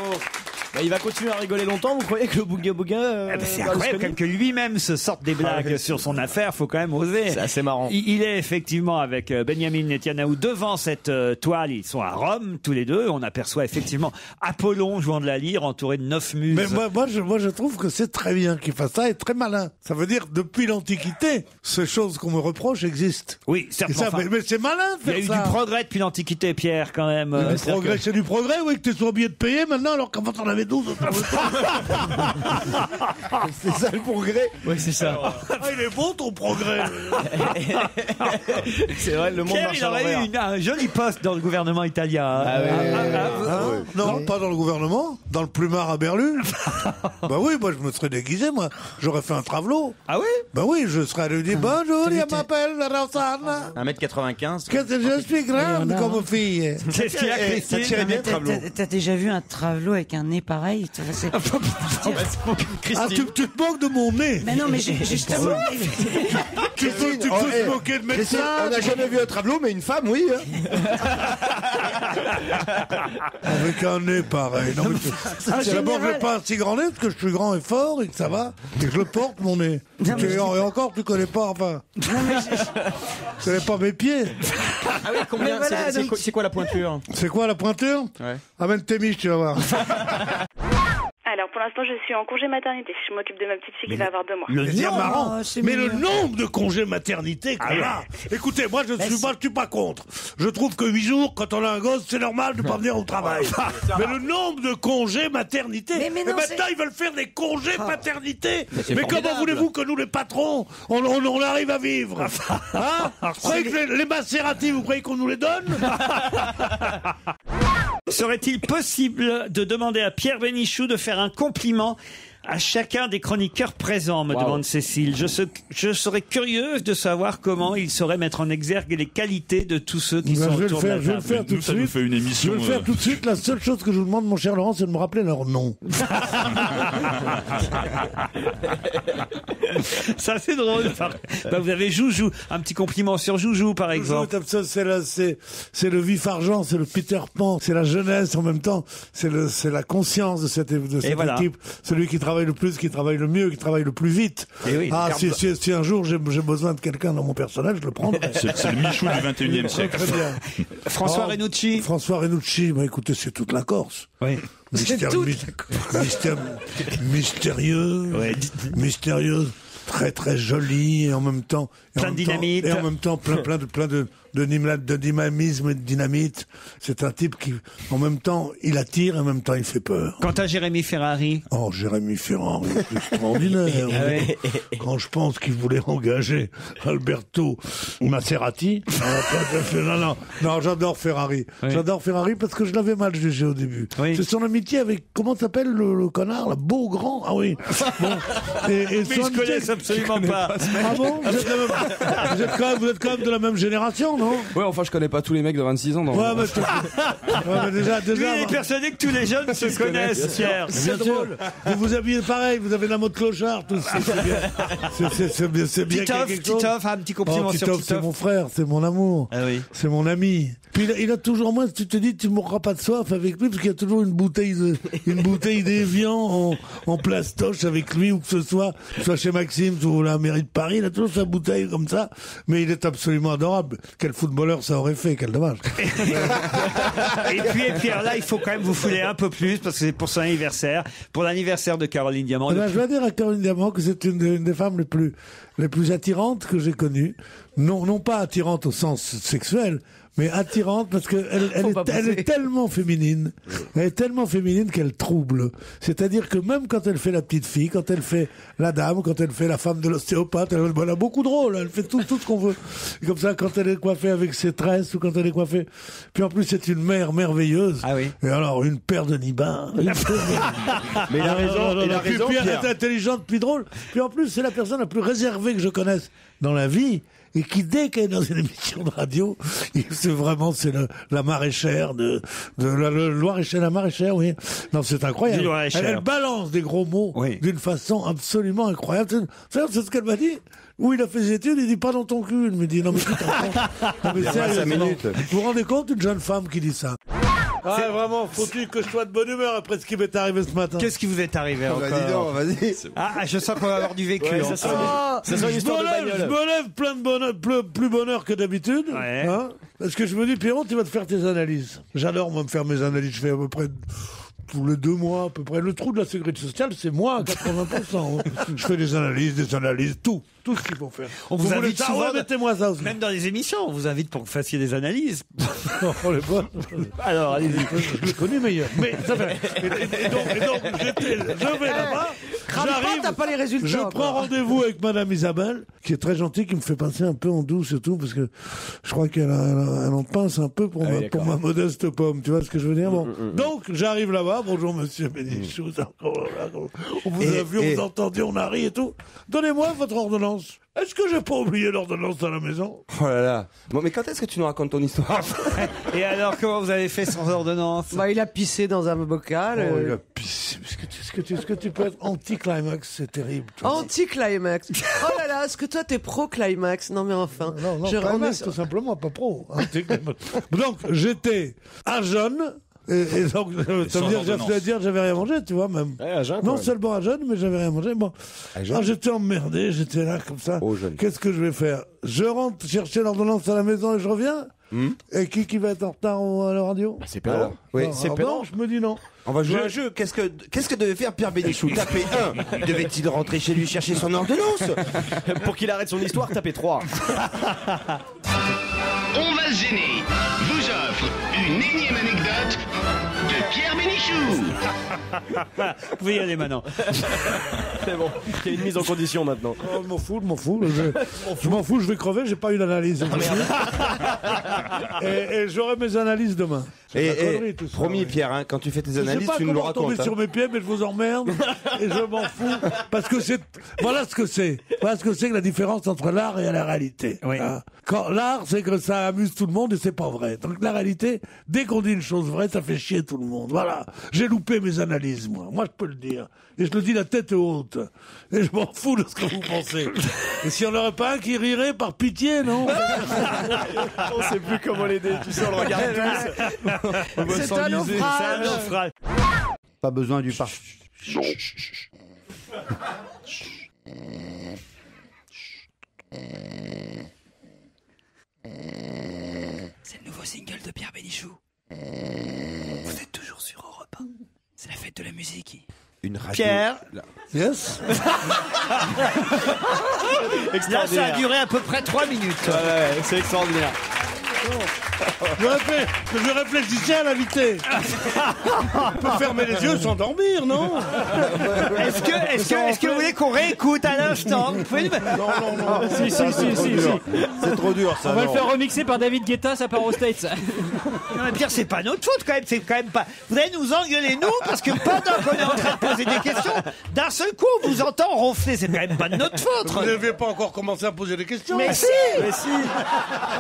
Speaker 16: Bah, il va continuer à rigoler longtemps, vous croyez que le bunga bunga
Speaker 1: C'est incroyable quand même que lui-même se sorte des blagues sur son affaire, faut quand même oser.
Speaker 16: C'est assez marrant.
Speaker 1: Il est effectivement avec Benjamin Netanyahou devant cette toile, ils sont à Rome tous les deux, on aperçoit effectivement Apollon jouant de la lyre entouré de 9 muses.
Speaker 2: Mais moi, je trouve que c'est très bien qu'il fasse ça et très malin. Ça veut dire depuis l'Antiquité, ces choses qu'on me reproche existent.
Speaker 1: Oui,
Speaker 2: Et
Speaker 1: certainement.
Speaker 2: ça,
Speaker 1: Enfin,
Speaker 2: mais c'est malin de
Speaker 1: il y a
Speaker 2: faire
Speaker 1: eu
Speaker 2: ça.
Speaker 1: du progrès depuis l'Antiquité, Pierre, quand même.
Speaker 2: C'est du progrès, oui, que tu sois obligé de payer maintenant alors qu'avant t'en avais 12.
Speaker 7: C'est ça le progrès.
Speaker 16: Oui, c'est ça.
Speaker 2: Il est bon ton progrès.
Speaker 16: C'est vrai, le monde
Speaker 1: Pierre,
Speaker 16: marche
Speaker 1: il
Speaker 16: à
Speaker 1: aurait
Speaker 16: l'envers.
Speaker 1: eu un joli poste dans le gouvernement italien.
Speaker 2: Non, pas dans le gouvernement, dans le plumard à Berlu. Bah oui, moi je me serais déguisé, moi. J'aurais fait un travelot.
Speaker 1: Ah oui?
Speaker 2: Bah oui, je serais allé dire bonjour, il m'appelle Rosanna.
Speaker 14: 1m95.
Speaker 2: Qu'est-ce que je suis grande comme fille.
Speaker 1: C'est ce qu'il y a,
Speaker 7: Ça
Speaker 1: Christine.
Speaker 7: tirait bien le travelot.
Speaker 3: T'as déjà vu un travelot avec un nez pareil?
Speaker 2: Ah, tu te moques de mon nez.
Speaker 3: Mais non, mais justement.
Speaker 2: Tu peux te moquer de
Speaker 7: Christine,
Speaker 2: médecin.
Speaker 7: on n'a jamais vu un travelot, mais une femme, oui. Hein.
Speaker 2: Avec un nez pareil. Non, mais c'est d'abord que j'ai pas un si grand nez, parce que je suis grand et fort, et que ça va, et que je le porte, mon nez. Et encore, tu connais pas, enfin. Tu connais pas mes pieds.
Speaker 14: Ah oui, combien c'est quoi la pointure?
Speaker 2: C'est quoi la pointure?
Speaker 14: Ouais.
Speaker 2: Amène tes miches, tu vas voir.
Speaker 6: Alors, pour l'instant, je suis en congé maternité. Je m'occupe de ma petite fille qui va avoir 2 mois.
Speaker 2: C'est marrant. Mais le nombre de congés maternité qu'on a. Écoutez, moi, je suis pas contre. Je trouve que 8 jours, quand on a un gosse, c'est normal de pas venir au travail. Mais le nombre de congés maternité. Et maintenant, ils veulent faire des congés paternité. Mais comment voulez-vous que nous, les patrons, on arrive à vivre? Hein? Vous croyez que les Maserati, vous croyez qu'on nous les donne?
Speaker 1: Serait-il possible de demander à Pierre Bénichou de faire un compliment à chacun des chroniqueurs présents, me demande Cécile. Je serais curieuse de savoir comment il saurait mettre en exergue les qualités de tous ceux qui sont autour de la table.
Speaker 2: Je vais le faire tout de suite.
Speaker 8: fait une émission.
Speaker 2: Je vais le faire tout de suite. La seule chose que je vous demande, mon cher Laurent, c'est de me rappeler leur nom.
Speaker 1: Ça, c'est drôle. Bah, vous avez Joujou. Un petit compliment sur Joujou, par exemple.
Speaker 2: Joujou, c'est le vif argent, c'est le Peter Pan, c'est la jeunesse en même temps, c'est la conscience de cette équipe. Celui qui travaille le plus, qui travaille le mieux, qui travaille le plus vite.
Speaker 1: Oui,
Speaker 2: si un jour j'ai besoin de quelqu'un dans mon personnel, je le prendrai.
Speaker 8: C'est le Michou du 21e siècle.
Speaker 2: Très bien.
Speaker 1: François Renucci.
Speaker 2: François Renucci, bah écoutez, c'est toute la Corse.
Speaker 1: Oui.
Speaker 2: Mystérieux, très très joli, et en même temps
Speaker 1: plein de dynamite,
Speaker 2: et en même temps plein de dynamisme et de dynamite. C'est un type qui, en même temps, il attire et en même temps il fait peur.
Speaker 1: Quant à Jérémy Ferrari.
Speaker 2: Oh, Jérémy Ferrari, c'est extraordinaire. Quand je pense qu'il voulait engager Alberto Maserati. Non, j'adore Ferrari. Oui. J'adore Ferrari parce que je l'avais mal jugé au début. Oui. C'est son amitié avec, comment s'appelle le connard, là, beau grand. Ah oui. Bon.
Speaker 1: Mais je connais absolument pas.
Speaker 2: Ah bon? Vous êtes quand même de la même génération, non?
Speaker 5: Ouais, enfin, je connais pas tous les mecs de 26 ans.
Speaker 2: Mais déjà,
Speaker 1: lui, il est persuadé que tous les jeunes se connaissent, Pierre.
Speaker 2: C'est drôle. Vous vous habillez pareil, vous avez la mode clochard, tout ça. C'est bien quelque chose.
Speaker 1: Titoff, un petit compliment sur Titoff.
Speaker 2: C'est mon frère, c'est mon amour.
Speaker 1: Ah oui.
Speaker 2: C'est mon ami. Puis il a toujours moins, tu te dis, tu mourras pas de soif avec lui, parce qu'il y a toujours une bouteille d'Évian en plastoche avec lui, ou que ce soit chez Maxime, ou la mairie de Paris, il a toujours sa bouteille comme ça, mais il est absolument adorable. Quel footballeur ça aurait fait, quel dommage.
Speaker 1: Et puis Pierre, là, il faut quand même vous fouler un peu plus, parce que c'est pour son anniversaire, pour l'anniversaire de Caroline Diamant.
Speaker 2: Je vais dire à Caroline Diamant que c'est une des femmes les plus attirantes que j'ai connues. Non pas attirante au sens sexuel, mais attirante parce que elle est tellement féminine. Elle est tellement féminine qu'elle trouble. C'est-à-dire que même quand elle fait la petite fille, quand elle fait la dame, quand elle fait la femme de l'ostéopathe, elle a beaucoup de rôles. Elle fait tout ce qu'on veut. Et comme ça, quand elle est coiffée avec ses tresses ou quand elle est coiffée. Puis en plus, c'est une mère merveilleuse.
Speaker 1: Ah oui.
Speaker 2: Et alors, une paire de nibards.
Speaker 7: Mais il a raison.
Speaker 2: Puis elle est intelligente, puis drôle. Puis en plus, c'est la personne la plus réservée que je connaisse dans la vie. Et qui, dès qu'elle est dans une émission de radio, c'est la maraîchère le Loir-et-Cher, la maraîchère, oui. Non, c'est incroyable. Elle balance des gros mots d'une façon absolument incroyable. C'est ce qu'elle m'a dit. Où il a fait ses études, il dit pas dans ton cul. Il me dit, non mais tu t'en sérieusement. Vous vous rendez compte, une jeune femme qui dit ça? Ah, vraiment, faut-il que je sois de bonne humeur après ce qui m'est arrivé ce matin?
Speaker 1: Qu'est-ce qui vous est arrivé encore?
Speaker 7: Dis donc, vas-y.
Speaker 1: Ah, je sens qu'on va avoir du vécu.
Speaker 5: Ouais, ça sera une histoire de bagnole.
Speaker 2: Je me lève plein de bonheur, plus bonheur que d'habitude.
Speaker 1: Ouais.
Speaker 2: Hein, parce que je me dis, Pierrot, tu vas te faire tes analyses. J'adore, moi, me faire mes analyses. Je fais à peu près tous les 2 mois, à peu près. Le trou de la sécurité sociale, c'est moi à 80%. Je fais des analyses, tout ce qu'il faut faire.
Speaker 1: On vous invite
Speaker 2: ça,
Speaker 1: souvent,
Speaker 2: mettez-moi ça aussi.
Speaker 1: Même dans les émissions, on vous invite pour que vous fassiez des analyses.
Speaker 2: Non, on les voit.
Speaker 1: Alors, allez-y.
Speaker 2: Je les connais meilleurs. Mais ça fait. Et donc, je vais là-bas. J'arrive.
Speaker 10: T'as pas les résultats.
Speaker 2: Je prends rendez-vous avec Madame Isabelle, qui est très gentille, qui me fait passer un peu en douce et tout, parce que je crois qu'elle en pince un peu pour ma modeste pomme. Tu vois ce que je veux dire? Bon. Donc, j'arrive là-bas. Bonjour, monsieur Bénichou. On vous a vu, on vous a entendu, on a ri et tout. Donnez-moi votre ordonnance. Est-ce que j'ai pas oublié l'ordonnance à la maison?
Speaker 7: Oh là là. Bon, mais quand est-ce que tu nous racontes ton histoire?
Speaker 1: Et alors, comment vous avez fait sans ordonnance?
Speaker 10: Bah, il a pissé dans un bocal.
Speaker 2: Il a pissé. Est-ce que tu peux être anti-climax? C'est terrible.
Speaker 10: Anti-climax. Oh là là, est-ce que toi t'es pro-climax? Non mais enfin.
Speaker 2: Non, climax, tout simplement, pas pro. Donc, j'étais à jeûne. Et donc, ça veut dire que j'avais rien mangé, tu vois, même. Non seulement à jeûne, mais j'avais rien mangé. Bon. J'étais emmerdé, j'étais là comme ça. Qu'est-ce que je vais faire? Je rentre chercher l'ordonnance à la maison et je reviens. Et qui va être en retard à la radio?
Speaker 7: C'est Pédant. Oui, c'est Pédant.
Speaker 2: Je me dis non.
Speaker 7: On va jouer à un jeu. Qu'est-ce que devait faire Pierre Bénichou? Taper 1. Devait-il rentrer chez lui chercher son ordonnance?
Speaker 16: Pour qu'il arrête son histoire, taper 3.
Speaker 13: On va se gêner. Vous offre une énième anecdote de Pierre Bénichou.
Speaker 1: Vous pouvez y aller maintenant.
Speaker 16: C'est bon. Il y a une mise en condition maintenant.
Speaker 2: Oh, je m'en fous. Je m'en fous, je vais crever, j'ai pas eu l'analyse. Et j'aurai mes analyses demain.
Speaker 7: Et promis, Pierre, hein, quand tu fais tes analyses, tu nous le racontes.
Speaker 2: Je vais tomber sur mes pieds, mais je vous emmerde. Et je m'en fous. Parce que voilà ce que c'est. Voilà ce que c'est que la différence entre l'art et la réalité.
Speaker 1: Oui.
Speaker 2: Hein. Quand l'art, c'est que ça amuse tout le monde et c'est pas vrai. Donc la réalité, dès qu'on dit une chose vraie, ça fait chier tout le monde. Voilà. J'ai loupé mes analyses, moi. Moi, je peux le dire. Et je le dis la tête haute. Et je m'en fous de ce que vous pensez. Et s'il n'y en aurait pas un qui rirait par pitié, non?
Speaker 16: On sait plus comment l'aider. Tu sais, on le regarde tous.
Speaker 10: C'est un naufrage.
Speaker 17: Pas besoin du parfum.
Speaker 3: C'est le nouveau single de Pierre Bénichou. Vous êtes toujours sur Europe 1. C'est la fête de la musique.
Speaker 7: Une radio.
Speaker 1: Pierre.
Speaker 2: Yes.
Speaker 1: Là, ça a duré à peu près 3 minutes.
Speaker 16: Ouais, c'est extraordinaire.
Speaker 2: Je réfléchissais à l'invité. On peut fermer les yeux, s'endormir, non?
Speaker 1: Est-ce que vous voulez qu'on réécoute à l'instant? Vous pouvez...
Speaker 2: Non.
Speaker 9: Si.
Speaker 7: C'est trop dur, ça.
Speaker 9: On va le faire remixer par David Guetta, ça part aux States.
Speaker 1: Non, mais Pierre, c'est pas notre faute quand même. C'est quand même pas. Vous allez nous engueuler nous parce que pendant qu'on est en train de poser des questions, d'un seul coup, on vous entend ronfler. C'est quand même pas de notre faute.
Speaker 2: Vous n'avez pas encore commencé à poser des questions.
Speaker 10: Mais si.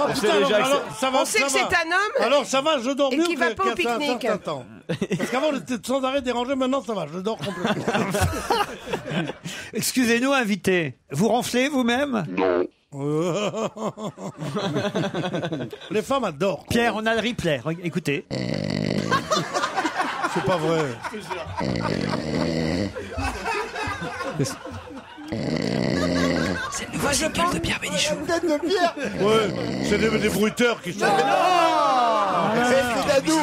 Speaker 2: Oh putain, alors, ça va.
Speaker 10: On sait que c'est un homme.
Speaker 2: Alors ça va, je dors mieux
Speaker 10: qui va pas au pique-nique.
Speaker 2: Parce qu'avant, on était sans arrêt dérangé. Maintenant, ça va, je dors complètement.
Speaker 1: Excusez-nous, invité. Vous ronflez vous-même?
Speaker 2: Non. Les femmes adorent.
Speaker 1: Pierre, on a le replay. Écoutez.
Speaker 2: C'est pas vrai.
Speaker 3: C'est le nouveau single de Pierre Bénichou.
Speaker 2: Ouais, c'est des bruiteurs qui sont...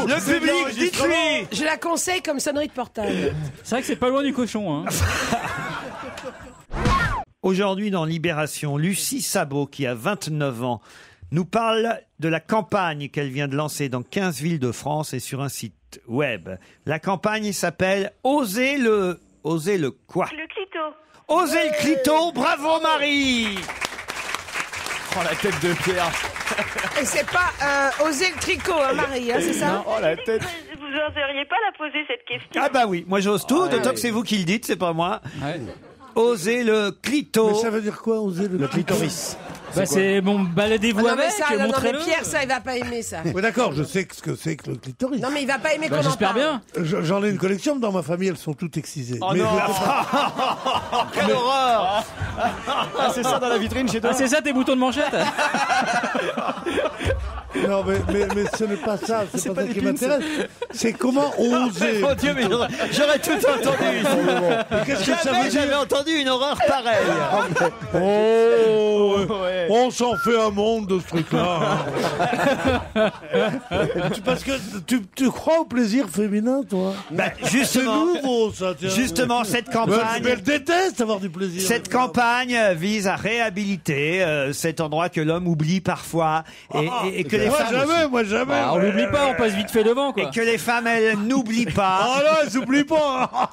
Speaker 1: Le public, dites-lui.
Speaker 10: Je la conseille comme sonnerie de portable.
Speaker 9: C'est vrai que c'est pas loin du cochon. Hein.
Speaker 1: Aujourd'hui, dans Libération, Lucie Sabot, qui a 29 ans, nous parle de la campagne qu'elle vient de lancer dans 15 villes de France et sur un site web. La campagne s'appelle Osez le quoi?
Speaker 6: Le clito.
Speaker 1: Osez le clito, bravo Marie.
Speaker 16: Oh la tête de Pierre.
Speaker 10: Et c'est pas oser le tricot, hein, Marie, hein, c'est ça?
Speaker 16: Oh la tête.
Speaker 6: Vous n'oseriez pas la poser cette question.
Speaker 1: Ah bah oui, moi j'ose tout, d'autant que c'est vous qui le dites, c'est pas moi. Osez le clito.
Speaker 2: Mais ça veut dire quoi, oser le clitoris?
Speaker 9: Bah c'est bon, baladez-vous
Speaker 10: non,
Speaker 9: avec,
Speaker 10: mais ça, non, mais
Speaker 9: montrez-le.
Speaker 10: Pierre, ça, il va pas aimer ça.
Speaker 2: Oui, d'accord, je sais ce que c'est que le clitoris.
Speaker 10: Non, mais il va pas aimer qu'on en
Speaker 9: J'espère
Speaker 10: parle.
Speaker 9: bien.
Speaker 2: J'en ai une collection, mais dans ma famille, elles sont toutes excisées.
Speaker 16: Oh
Speaker 2: mais
Speaker 16: non. Quelle horreur. Ah, c'est ça dans la vitrine chez toi.
Speaker 9: Ah, c'est ça tes boutons de manchette?
Speaker 2: Non, mais ce n'est pas ça, c'est pas ça qui m'intéresse. C'est comment oser.
Speaker 1: Oh Dieu, mais j'aurais tout entendu.
Speaker 2: Qu'est-ce que ça veut
Speaker 1: Jamais
Speaker 2: dire?
Speaker 1: j'avais entendu une horreur pareille.
Speaker 2: On s'en fait un monde de ce truc-là. Parce que tu crois au plaisir féminin, toi?
Speaker 1: Bah,
Speaker 2: C'est
Speaker 1: justement,
Speaker 2: nouveau, ça. Tiens.
Speaker 1: justement, cette
Speaker 2: Mais
Speaker 1: campagne.
Speaker 2: elle déteste avoir du plaisir.
Speaker 1: Cette campagne vise à réhabiliter cet endroit que l'homme oublie parfois et que les
Speaker 2: Moi
Speaker 1: femmes
Speaker 2: jamais.
Speaker 9: Bah, on l'oublie pas, on passe vite fait devant quoi.
Speaker 1: et que les femmes elles n'oublient pas.
Speaker 2: Ah là, elles s'oublient pas.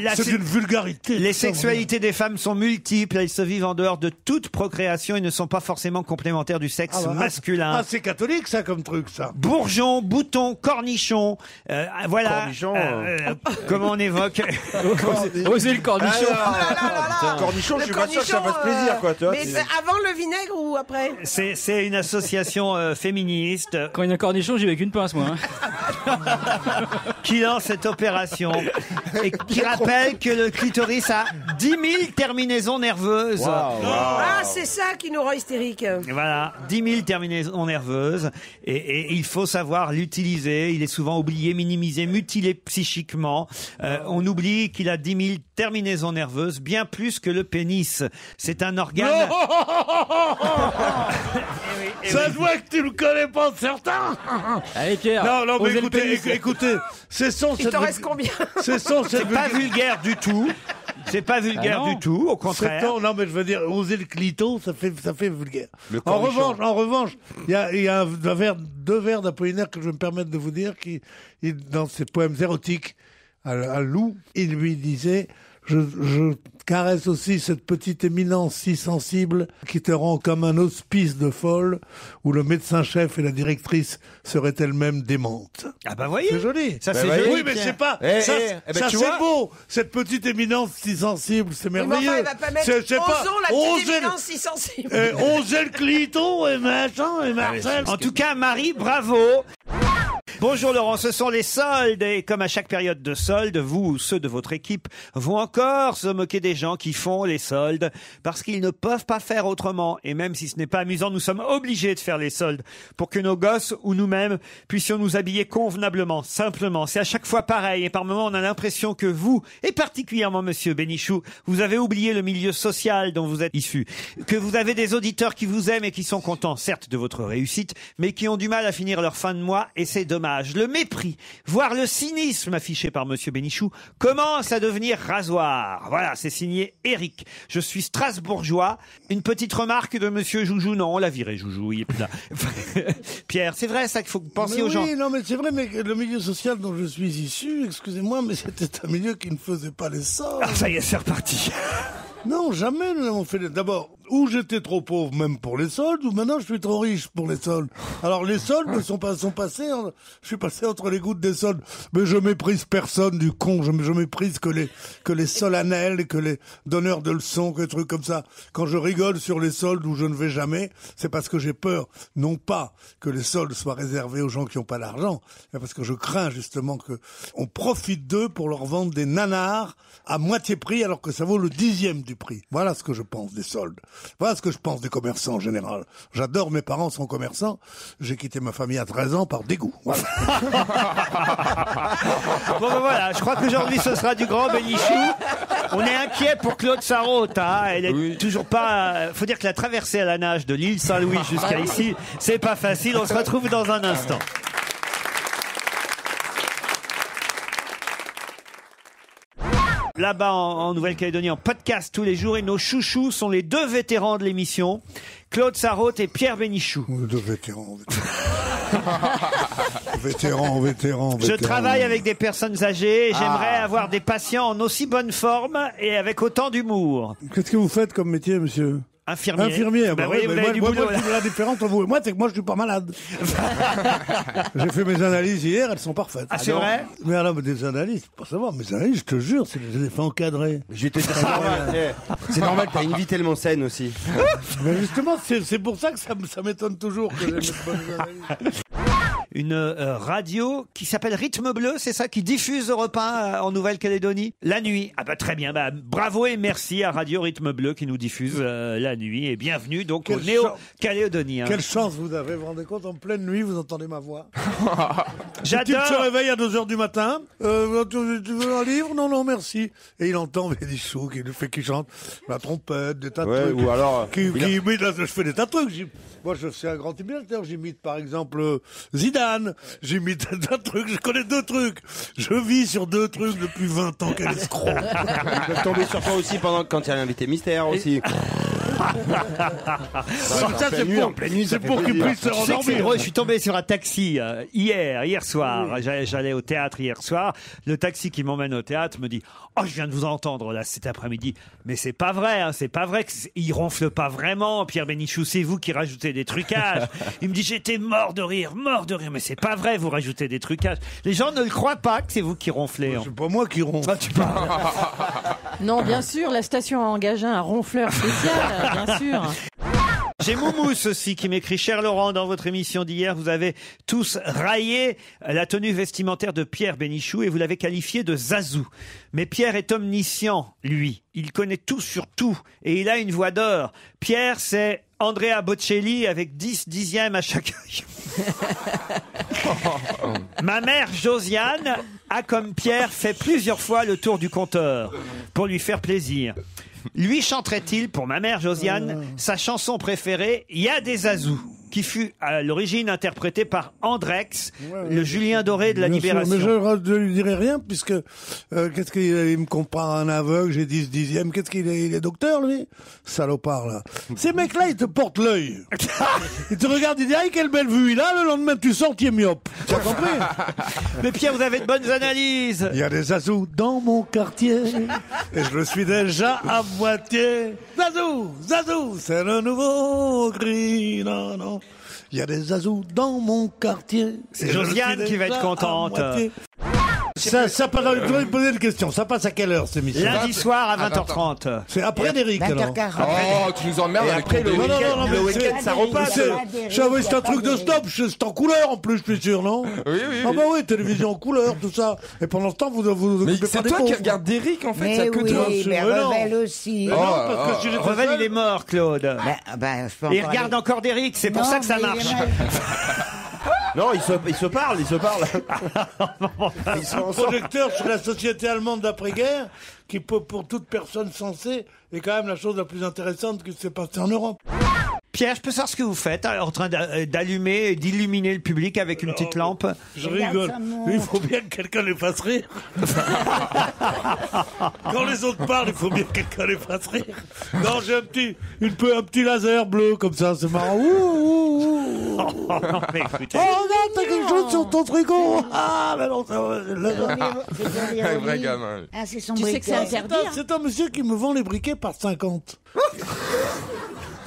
Speaker 1: La
Speaker 2: C'est
Speaker 1: sé-
Speaker 2: une vulgarité.
Speaker 1: Les sexualités des femmes sont multiples, elles se vivent en dehors de toute procréation et ne sont pas forcément complémentaires du sexe masculin.
Speaker 2: Ah, c'est catholique, ça, comme truc, ça.
Speaker 1: Bourgeon, bouton, cornichon, voilà.
Speaker 7: Cornichon,
Speaker 1: Comment on évoque
Speaker 9: Osez le cornichon.
Speaker 7: Cornichon, je suis pas sûr que ça fasse
Speaker 10: cornichon,
Speaker 7: plaisir, quoi. Tu vois,
Speaker 10: mais c'est avant le vinaigre ou après?
Speaker 1: C'est une association féminine féministe.
Speaker 9: Quand il y a un cornichon, j'y vais avec une pince, moi.
Speaker 1: Qui lance cette opération et qui rappelle que le clitoris a 10 000 terminaisons nerveuses.
Speaker 18: Ah, c'est ça qui nous rend hystériques.
Speaker 1: Voilà, 10 000 terminaisons nerveuses et il faut savoir l'utiliser. Il est souvent oublié, minimisé, mutilé psychiquement. On oublie qu'il a 10 000 terminaisons nerveuses, bien plus que le pénis. C'est un organe...
Speaker 2: Ça se voit que tu ne connais pas certains.
Speaker 9: Allez Pierre.
Speaker 2: Non, mais
Speaker 9: osez le pénis.
Speaker 2: écoutez, cessons
Speaker 18: Il
Speaker 2: cette...
Speaker 18: t'en reste combien?
Speaker 2: Cessons cette...
Speaker 1: C'est pas vulgaire du tout. C'est pas vulgaire du tout, au contraire.
Speaker 2: Non, mais je veux dire, oser le clito, ça fait vulgaire. En revanche, il y a deux vers d'Apollinaire que je vais me permettre de vous dire, dans ses poèmes érotiques à Lou, il lui disait... Je caresse aussi cette petite éminence si sensible qui te rend comme un hospice de folle où le médecin-chef et la directrice seraient elles-mêmes démentes.
Speaker 1: Ah bah voyez.
Speaker 2: C'est joli.
Speaker 1: Ça c'est joli.
Speaker 2: Oui, mais c'est pas... ça c'est beau. Cette petite éminence si sensible, c'est merveilleux.
Speaker 18: Mais enfin, elle va pas mettre osons la petite éminence si sensible.
Speaker 2: Oser le clito et machin et Marcel.
Speaker 1: En tout cas, Marie, bravo. Bonjour Laurent, ce sont les soldes et comme à chaque période de soldes, vous ou ceux de votre équipe vont encore se moquer des gens qui font les soldes parce qu'ils ne peuvent pas faire autrement et même si ce n'est pas amusant, nous sommes obligés de faire les soldes pour que nos gosses ou nous-mêmes puissions nous habiller convenablement, simplement. C'est à chaque fois pareil et par moments on a l'impression que vous, et particulièrement monsieur Bénichou, vous avez oublié le milieu social dont vous êtes issu, que vous avez des auditeurs qui vous aiment et qui sont contents certes de votre réussite mais qui ont du mal à finir leur fin de mois et c'est dommage. Le mépris, voire le cynisme affiché par monsieur Bénichou commence à devenir rasoir. Voilà, c'est signé Eric. Je suis strasbourgeois. Une petite remarque de monsieur Joujou. Non, on l'a viré, Joujou, il est plus là. Pierre, c'est vrai ça qu'il faut penser aux gens.
Speaker 2: Oui, non, mais c'est vrai, mais le milieu social dont je suis issu, excusez-moi, mais c'était un milieu qui ne faisait pas les soldes.
Speaker 1: Ah, ça y est, c'est reparti.
Speaker 2: Non, jamais nous n'avons fait d'abord, ou j'étais trop pauvre même pour les soldes, ou maintenant je suis trop riche pour les soldes. Alors les soldes sont passés, je suis passé entre les gouttes des soldes. Mais je méprise personne du con, je méprise que les solennels, que les donneurs de leçons, que des trucs comme ça. Quand je rigole sur les soldes où je ne vais jamais, c'est parce que j'ai peur, non pas que les soldes soient réservés aux gens qui n'ont pas d'argent, mais parce que je crains justement que on profite d'eux pour leur vendre des nanars à moitié prix alors que ça vaut le 10e du prix. Voilà ce que je pense des soldes. Voilà ce que je pense des commerçants en général. J'adore, mes parents sont commerçants. J'ai quitté ma famille à 13 ans par dégoût. Voilà.
Speaker 1: Bon ben voilà, je crois qu'aujourd'hui ce sera du grand Bénichou. On est inquiet pour Claude Sarraute. Hein. Elle est toujours pas... Faut dire que la traversée à la nage de l'île Saint-Louis jusqu'à ici, c'est pas facile. On se retrouve dans un instant. Là-bas en Nouvelle-Calédonie, en podcast tous les jours, et nos chouchous sont les deux vétérans de l'émission, Claude Sarraute et Pierre Bénichou.
Speaker 2: Deux vétérans. Vétérans.
Speaker 1: Je travaille avec des personnes âgées et j'aimerais avoir des patients en aussi bonne forme et avec autant d'humour.
Speaker 2: Qu'est-ce que vous faites comme métier, monsieur ?
Speaker 1: Infirmier.
Speaker 2: Bah oui, moi, la différence entre vous et moi, c'est que moi, je suis pas malade. J'ai fait mes analyses hier, elles sont parfaites.
Speaker 1: Ah, c'est vrai?
Speaker 2: Mais alors, des analyses, pas savoir, mes analyses, je te jure, je les ai fait encadrer.
Speaker 7: C'est normal, t'as une vie tellement saine aussi.
Speaker 2: Mais justement, c'est pour ça que ça m'étonne toujours que j'aime pas mes analyses.
Speaker 1: Une radio qui s'appelle Rythme Bleu, c'est ça, qui diffuse Europe 1 en Nouvelle-Calédonie la nuit. Ah bah très bien, bravo et merci à Radio Rythme Bleu qui nous diffuse la nuit et bienvenue donc aux Néo-Calédoniens.
Speaker 2: Quelle chance vous avez, vous vous rendez compte, en pleine nuit vous entendez ma voix.
Speaker 1: J'adore.
Speaker 2: Tu te réveilles à 2h du matin, tu veux un livre? Non merci. Et il entend Bénichou qui chante la trompette, des tas de trucs.
Speaker 7: Ou alors...
Speaker 2: je fais des tas de trucs. Moi je suis un grand imitateur, j'imite par exemple Zidane, j'imite un truc, je connais 2 trucs. Je vis sur 2 trucs depuis 20 ans, quel escroc.
Speaker 7: Ils peuvent tomber sur toi aussi quand il y a l'invité mystère aussi.
Speaker 2: Ça c'est pour qu'il puisse se rendormir.
Speaker 1: Je suis tombé sur un taxi hier soir. J'allais au théâtre hier soir. Le taxi qui m'emmène au théâtre me dit « Oh, je viens de vous entendre là cet après-midi. » Mais c'est pas vrai, hein, c'est pas vrai qu'il ronfle pas vraiment, Pierre Bénichou. C'est vous qui rajoutez des trucages. Il me dit « J'étais mort de rire. » Mais c'est pas vrai, vous rajoutez des trucages. Les gens ne le croient pas que c'est vous qui ronflez.
Speaker 2: C'est pas moi qui ronfle.
Speaker 19: Non, bien sûr, la station a engagé un ronfleur spécial, bien sûr.
Speaker 1: J'ai Moumous aussi qui m'écrit: Cher Laurent, dans votre émission d'hier, vous avez tous raillé la tenue vestimentaire de Pierre Bénichou et vous l'avez qualifié de Zazou. Mais Pierre est omniscient, lui. Il connaît tout sur tout et il a une voix d'or. Pierre, c'est Andrea Bocelli avec 10 dixièmes à chaque œil. Ma mère Josiane a, comme Pierre, fait plusieurs fois le tour du compteur pour lui faire plaisir. Lui chanterait-il, pour ma mère Josiane, sa chanson préférée, « Y a des Zazous », qui fut à l'origine interprétée par Andrex, le Julien Doré de la
Speaker 2: Bien sûr,
Speaker 1: Libération.
Speaker 2: mais je ne lui dirai rien, puisque qu'est-ce qu'il me compare à un aveugle, j'ai 10 dixièmes, qu'est-ce qu'il est, il est docteur, lui? Salopard, là. Ces mecs-là, ils te portent l'œil. Ils te regardent, ils disent, ah, quelle belle vue il a, le lendemain, tu sors, tu es myope. Tu as compris?
Speaker 1: Mais Pierre, vous avez de bonnes analyses.
Speaker 2: Il y a des Zazous dans mon quartier, et je le suis déjà à moitié. Zazou, Zazou, c'est le nouveau cri, non, non. Il y a des Zazous dans mon quartier.
Speaker 1: C'est Josiane qui va être contente.
Speaker 2: Ça passe, je voudrais me poser une question. Ça passe à quelle heure, cette émission?
Speaker 1: Lundi soir à 20h30.
Speaker 2: C'est après Derrick, alors.
Speaker 11: 20h40.
Speaker 4: Oh, tu nous emmerdes avec
Speaker 7: après,
Speaker 4: ton
Speaker 7: le
Speaker 4: délire.
Speaker 7: week-end, le week-end, ça repasse.
Speaker 2: C'est un truc de stop, c'est en couleur en plus, je suis sûr, non?
Speaker 4: Oui.
Speaker 2: Ah bah oui, télévision en couleur, tout ça. Et pendant ce temps, vous
Speaker 4: Mais
Speaker 2: occupez
Speaker 4: c'est
Speaker 2: pas des
Speaker 4: toi qui
Speaker 2: pauvres.
Speaker 4: regardes Derrick, en fait,
Speaker 11: Mais
Speaker 4: ça que
Speaker 11: oui,
Speaker 4: toi.
Speaker 11: mais
Speaker 2: non.
Speaker 11: Revel aussi.
Speaker 2: Mais non, parce que si j'étais
Speaker 1: Revel,
Speaker 2: seul-
Speaker 1: il est mort, Claude.
Speaker 11: Je peux
Speaker 1: Et il
Speaker 11: encore
Speaker 1: regarde
Speaker 11: aller-
Speaker 1: encore Derrick, c'est pour
Speaker 11: Non,
Speaker 1: ça que ça
Speaker 11: mais il
Speaker 1: marche.
Speaker 11: est mal.
Speaker 7: Non, ils se parlent. Ils sont
Speaker 2: Un
Speaker 7: ensemble.
Speaker 2: projecteur sur la société allemande d'après-guerre, qui peut, pour toute personne sensée, est quand même la chose la plus intéressante qui s'est passée en Europe.
Speaker 1: Pierre, je peux savoir ce que vous faites, en train d'allumer et d'illuminer le public avec une petite lampe.
Speaker 2: Je rigole. Il faut bien que quelqu'un les fasse rire. Quand les autres parlent, il faut bien que quelqu'un les fasse rire. Non, j'ai un petit laser bleu comme ça, c'est marrant.
Speaker 1: Non, mais écoutez.
Speaker 2: Oh, regarde, t'as quelque chose sur ton tricot. Ah, mais non, ça va.
Speaker 4: Un vrai gamin.
Speaker 11: Ah, c'est son
Speaker 18: Tu sais que c'est
Speaker 11: briquet.
Speaker 18: interdit. hein.
Speaker 2: C'est un monsieur qui me vend les briquets par 50.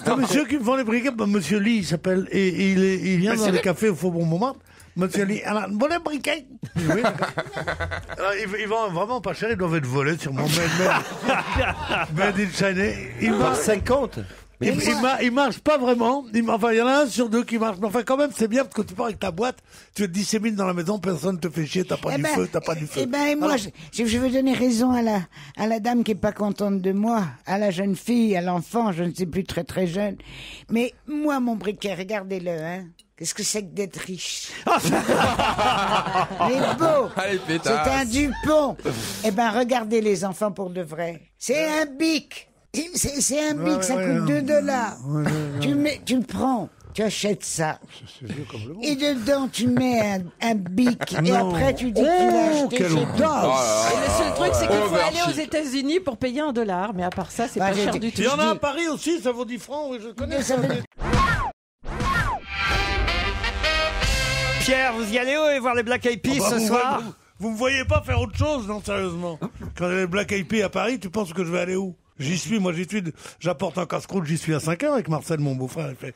Speaker 2: C'est un monsieur qui me vend les briquets, monsieur Lee, il s'appelle, et il vient dans les cafés au Faubourg Montmartre. Monsieur Lee, alors, bon les briquets. Oui, d'accord. Alors, il vend vraiment pas cher, ils doivent être volés sur mon Made in China. Il
Speaker 7: Par
Speaker 2: vend
Speaker 7: 50.
Speaker 2: il marche pas vraiment. Enfin, il y en a un sur deux qui marche. Mais enfin, quand même, c'est bien parce que tu pars avec ta boîte, tu te dissémines dans la maison, personne ne te fait chier, t'as pas du feu, t'as pas du feu.
Speaker 11: Eh ben, moi, je veux donner raison à la dame qui est pas contente de moi, à la jeune fille, à l'enfant, je ne sais plus, très très jeune. Mais moi, mon briquet, regardez-le, hein. Qu'est-ce que c'est que d'être riche? Il est beau.
Speaker 4: Allez,
Speaker 11: C'est
Speaker 4: pétasse.
Speaker 11: un Dupont. Eh ben, regardez les enfants pour de vrai. C'est un bic. C'est un bic, ça coûte $2. Tu le prends. Tu achètes ça. Et dedans, tu mets un bic. Et après, tu dis que tu l'as acheté chez toi.
Speaker 18: Et le seul truc, c'est qu'il faut
Speaker 4: Overshit.
Speaker 18: aller aux États-Unis pour payer $1. Mais à part ça, c'est
Speaker 11: Bah,
Speaker 18: pas
Speaker 11: j'ai
Speaker 18: cher
Speaker 11: dit-
Speaker 18: du tout.
Speaker 2: Il y en a à Paris aussi, ça vaut 10 francs, oui, je connais.
Speaker 11: Ça veut dire-
Speaker 1: Pierre, vous y allez où et voir les Black Eyed Peas
Speaker 2: Ah bah,
Speaker 1: ce soir?
Speaker 2: vous me voyez pas faire autre chose, non, sérieusement. Quand il y a les Black Eyed Peas à Paris, tu penses que je vais aller où? J'y suis, j'apporte un casse-croûte, j'y suis à 5 heures avec Marcel, mon beau-frère, il fait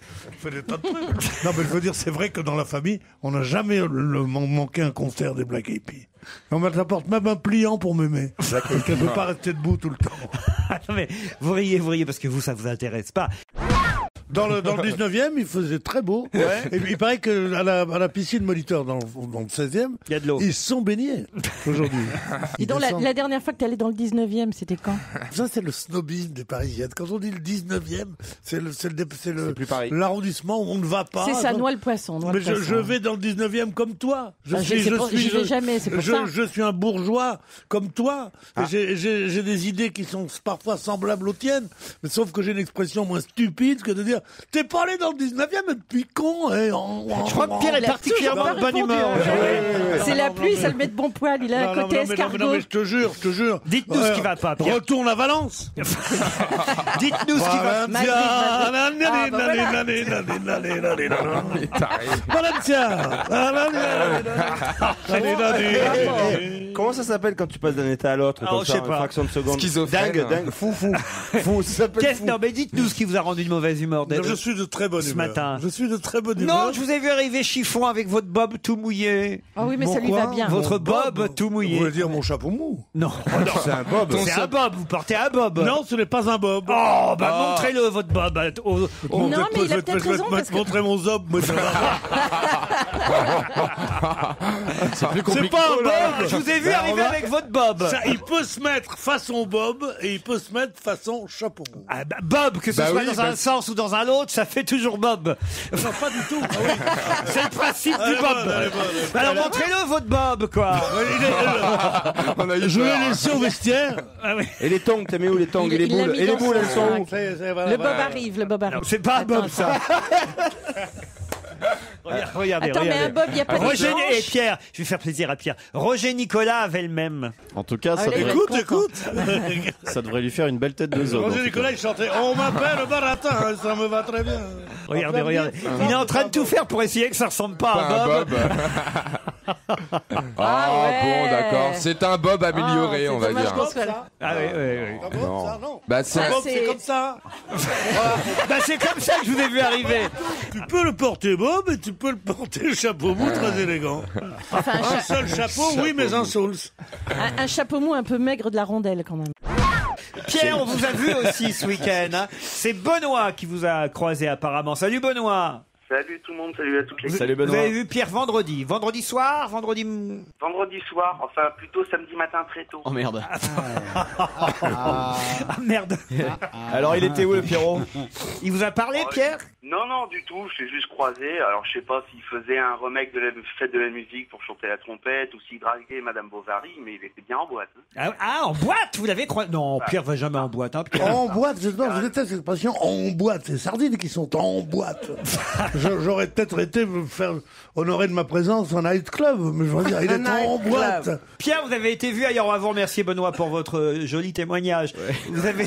Speaker 2: des tas de trucs. Non, mais je veux dire, c'est vrai que dans la famille, on n'a jamais manqué un concert des Black Eyed Peas. On m'apporte même un pliant pour m'aimer. Parce qu'elle ne peut pas rester debout tout le temps.
Speaker 1: Ah, non, mais vous riez, parce que vous, ça vous intéresse pas.
Speaker 2: Dans le 19e, il faisait très beau. Et puis, il paraît que à la piscine Molitor, dans le 16e,
Speaker 1: il y a de l'eau.
Speaker 2: Ils se sont baignés aujourd'hui.
Speaker 18: Dis donc, la dernière fois que tu allé dans le 19e, c'était quand?
Speaker 2: Ça, c'est le snobisme des Parisiennes. Quand on dit le 19e, c'est l'arrondissement où on ne va pas.
Speaker 18: C'est ça, noix le poisson.
Speaker 2: Mais je vais dans le 19e comme toi.
Speaker 18: J'y vais jamais, c'est pour ça.
Speaker 2: Je suis un bourgeois comme toi. Et j'ai des idées qui sont parfois semblables aux tiennes, mais sauf que j'ai une expression moins stupide que de dire t'es pas allé dans le 19e, mais depuis con.
Speaker 1: Je crois que Pierre est particulièrement de bonne humeur.
Speaker 18: C'est la pluie, ça le met de bon poil. Il a un côté escargot.
Speaker 2: Non, mais je te jure.
Speaker 1: Dites-nous ce qui va pas, Pierre.
Speaker 2: Retourne à Valence.
Speaker 1: Dites-nous ce qui va
Speaker 2: Valencia.
Speaker 7: Comment ça s'appelle quand tu passes d'un état à l'autre
Speaker 1: Ah,
Speaker 7: comme
Speaker 1: je
Speaker 7: ça,
Speaker 1: sais
Speaker 7: en
Speaker 1: pas.
Speaker 7: fraction de seconde?
Speaker 4: Schizophrène.
Speaker 7: Dingue, fou. Ça s'appelle
Speaker 1: Qu'est-ce
Speaker 7: fou.
Speaker 1: Non, mais dites-nous ce qui vous a rendu de mauvaise humeur
Speaker 2: Non, je suis de très bonne
Speaker 1: ce
Speaker 2: humeur.
Speaker 1: matin.
Speaker 2: Je suis de très bonne humeur.
Speaker 1: Non, je vous ai vu arriver chiffon avec votre bob tout mouillé.
Speaker 18: Ah oui, mais
Speaker 2: Mon
Speaker 18: ça lui
Speaker 2: quoi
Speaker 18: va bien.
Speaker 1: Votre
Speaker 2: Mon
Speaker 1: bob tout
Speaker 2: Vous
Speaker 1: mouillé.
Speaker 2: voulez dire mon chapeau mou?
Speaker 1: Non,
Speaker 7: C'est un bob.
Speaker 1: c'est un bob. Vous portez un bob.
Speaker 2: Non, ce n'est pas un bob.
Speaker 1: Oh, bah montrez-le votre bob.
Speaker 18: Non, mais il a peut-être raison, parce que-
Speaker 2: montrer mon zob. Moi,
Speaker 4: C'est plus
Speaker 2: c'est
Speaker 4: compliqué.
Speaker 2: pas un bob.
Speaker 1: Je vous ai vu arriver avec votre bob.
Speaker 2: Ça, il peut se mettre façon bob et il peut se mettre façon chapeau mou.
Speaker 1: Ah, bah, bob, que ce
Speaker 4: Bah
Speaker 1: soit
Speaker 4: oui,
Speaker 1: dans un sens ou dans un autre, ça fait toujours bob.
Speaker 2: Non, pas du tout. Ah oui.
Speaker 1: C'est le principe
Speaker 2: Elle
Speaker 1: du
Speaker 2: est
Speaker 1: bob.
Speaker 2: bonne, elle est bonne, elle est bonne.
Speaker 1: Alors montrez-le votre bob, quoi.
Speaker 4: On a eu
Speaker 2: Je
Speaker 4: peur.
Speaker 2: l'ai laissé au vestiaire.
Speaker 1: Ah oui.
Speaker 7: Et les tongs, t'as mis où les tongs?
Speaker 18: Il-
Speaker 7: Et les
Speaker 18: il l'a
Speaker 7: boules?
Speaker 18: mis
Speaker 7: Et les
Speaker 18: dans
Speaker 7: boules, elles
Speaker 18: son
Speaker 7: sont où?
Speaker 18: Le bob arrive, le bob arrive.
Speaker 1: C'est pas un bob,
Speaker 18: Attends,
Speaker 1: ça. Regardez,
Speaker 18: Attends, mais
Speaker 1: regardez.
Speaker 18: un bob, il n'y a pas de
Speaker 1: Roger
Speaker 18: manche.
Speaker 1: et Pierre, je vais faire plaisir à Pierre. Roger Nicolas avait le même.
Speaker 16: En tout cas, ça,
Speaker 18: Allez,
Speaker 16: devrait,
Speaker 18: il va être content.
Speaker 2: Écoute.
Speaker 16: ça devrait lui faire une belle tête de zob. en
Speaker 2: Roger
Speaker 16: tout cas.
Speaker 2: Nicolas, il chantait On m'appelle Baratin, ça me va très bien.
Speaker 1: Regardez, regardez. Il est en train de tout faire pour essayer que ça ressemble pas
Speaker 4: Pas
Speaker 1: à
Speaker 4: un
Speaker 1: Bob.
Speaker 4: bob.
Speaker 18: Ah ouais.
Speaker 4: Bon, d'accord. C'est un bob amélioré,
Speaker 18: Ah,
Speaker 4: on
Speaker 18: c'est
Speaker 4: va
Speaker 18: dommage
Speaker 4: dire.
Speaker 18: qu'on soit-
Speaker 1: Ah oui, oui, oui.
Speaker 2: Ah bon, ça, non.
Speaker 4: Bah, c'est
Speaker 18: Ah,
Speaker 4: un-
Speaker 2: Bob,
Speaker 18: c'est-
Speaker 2: c'est comme ça.
Speaker 1: Bah c'est comme ça que je vous ai vu arriver.
Speaker 2: Tu peux le porter Bob et tu peux le porter chapeau mou très élégant.
Speaker 18: Enfin,
Speaker 2: Un seul chapeau, oui, mais un Souls.
Speaker 18: un chapeau mou un peu maigre de la rondelle, quand même.
Speaker 1: Pierre, on vous a vu aussi ce week-end. Hein. C'est Benoît qui vous a croisé apparemment. Salut Benoît.
Speaker 19: Salut tout le monde, salut à toutes les
Speaker 16: Salut
Speaker 1: Vous
Speaker 16: Benoît.
Speaker 1: avez vu Pierre vendredi. Vendredi soir, vendredi...
Speaker 19: Vendredi soir, enfin plutôt samedi matin très tôt.
Speaker 16: Oh merde.
Speaker 1: Ah merde.
Speaker 16: Alors il était où le Pierrot?
Speaker 1: Il vous a parlé Pierre?
Speaker 19: Non, non, du tout, je l'ai juste croisé. Alors je sais pas s'il faisait un remake de la fête de la musique pour chanter la trompette ou s'il draguait Madame Bovary, mais il était bien en boîte. Hein.
Speaker 1: Ah, en boîte, vous l'avez croisé? Non, Pierre va jamais en boîte. Hein, Pierre.
Speaker 2: En boîte, je déteste cette expression en boîte. C'est sardines qui sont en boîte. J'aurais peut-être été me faire honorer de ma présence en night club, mais je veux dire, il est en boîte.
Speaker 1: Pierre, vous avez été vu ailleurs. On va vous remercier Benoît pour votre joli témoignage. Vous avez...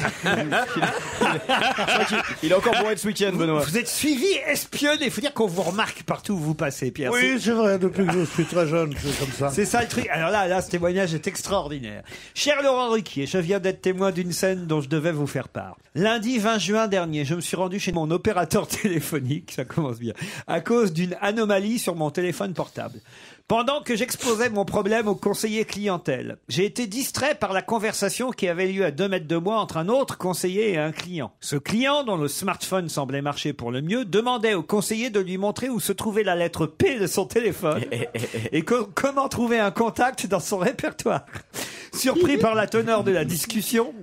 Speaker 16: Il est encore bourré de ce week-end, Benoît.
Speaker 1: Vous êtes suivi, espionné. Il faut dire qu'on vous remarque partout où vous passez, Pierre.
Speaker 2: Oui, c'est vrai, depuis que je suis très jeune, c'est comme ça.
Speaker 1: C'est ça le truc. Alors là, ce témoignage est extraordinaire. Cher Laurent Ruquier, je viens d'être témoin d'une scène dont je devais vous faire part. Lundi 20 juin dernier, je me suis rendu chez mon opérateur téléphonique, ça commence bien, à cause d'une anomalie sur mon téléphone portable. Pendant que j'exposais mon problème au conseiller clientèle, j'ai été distrait par la conversation qui avait lieu à 2 mètres de moi entre un autre conseiller et un client. Ce client, dont le smartphone semblait marcher pour le mieux, demandait au conseiller de lui montrer où se trouvait la lettre P de son téléphone et comment trouver un contact dans son répertoire. Surpris par la teneur de la discussion,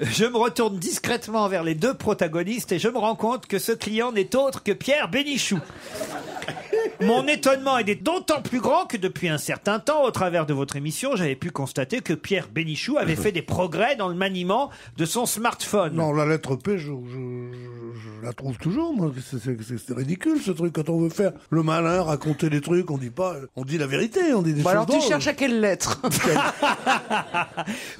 Speaker 1: je me retourne discrètement vers les deux protagonistes et je me rends compte que ce client n'est autre que Pierre Bénichou. Mon étonnement est d'autant plus grand que depuis un certain temps, au travers de votre émission, j'avais pu constater que Pierre Bénichou avait fait des progrès dans le maniement de son smartphone.
Speaker 2: Non, la lettre P, je la trouve toujours, moi. C'est ridicule, ce truc. Quand on veut faire le malin, raconter des trucs, on dit pas, on dit la vérité, on dit des choses
Speaker 10: alors tu
Speaker 2: drôles.
Speaker 10: cherches à quelle lettre?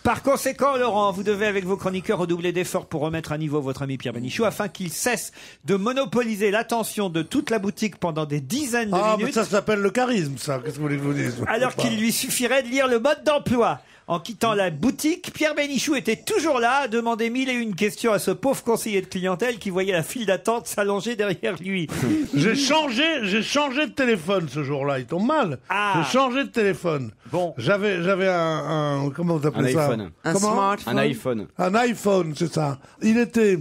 Speaker 1: Par conséquent, Laurent, vous devez avec vos chroniqueurs redoubler d'efforts pour remettre à niveau votre ami Pierre Bénichou afin qu'il cesse de monopoliser l'attention de toute la boutique pendant des dizaines de
Speaker 2: Mais
Speaker 1: minutes.
Speaker 2: ça s'appelle le charisme, ça. Qu'est-ce que vous voulez que je vous dise?
Speaker 1: Alors qu'il lui suffirait de lire le mode d'emploi. En quittant la boutique, Pierre Bénichou était toujours là à demander 1001 questions à ce pauvre conseiller de clientèle qui voyait la file d'attente s'allonger derrière lui.
Speaker 2: J'ai changé de téléphone ce jour-là. Il tombe mal.
Speaker 1: Ah.
Speaker 2: J'ai changé de téléphone.
Speaker 1: Bon.
Speaker 2: J'avais un comment on appelle ça?
Speaker 16: iPhone.
Speaker 10: Un
Speaker 2: Comment?
Speaker 10: smartphone.
Speaker 16: Un iPhone.
Speaker 2: Un iPhone, c'est ça. Il était,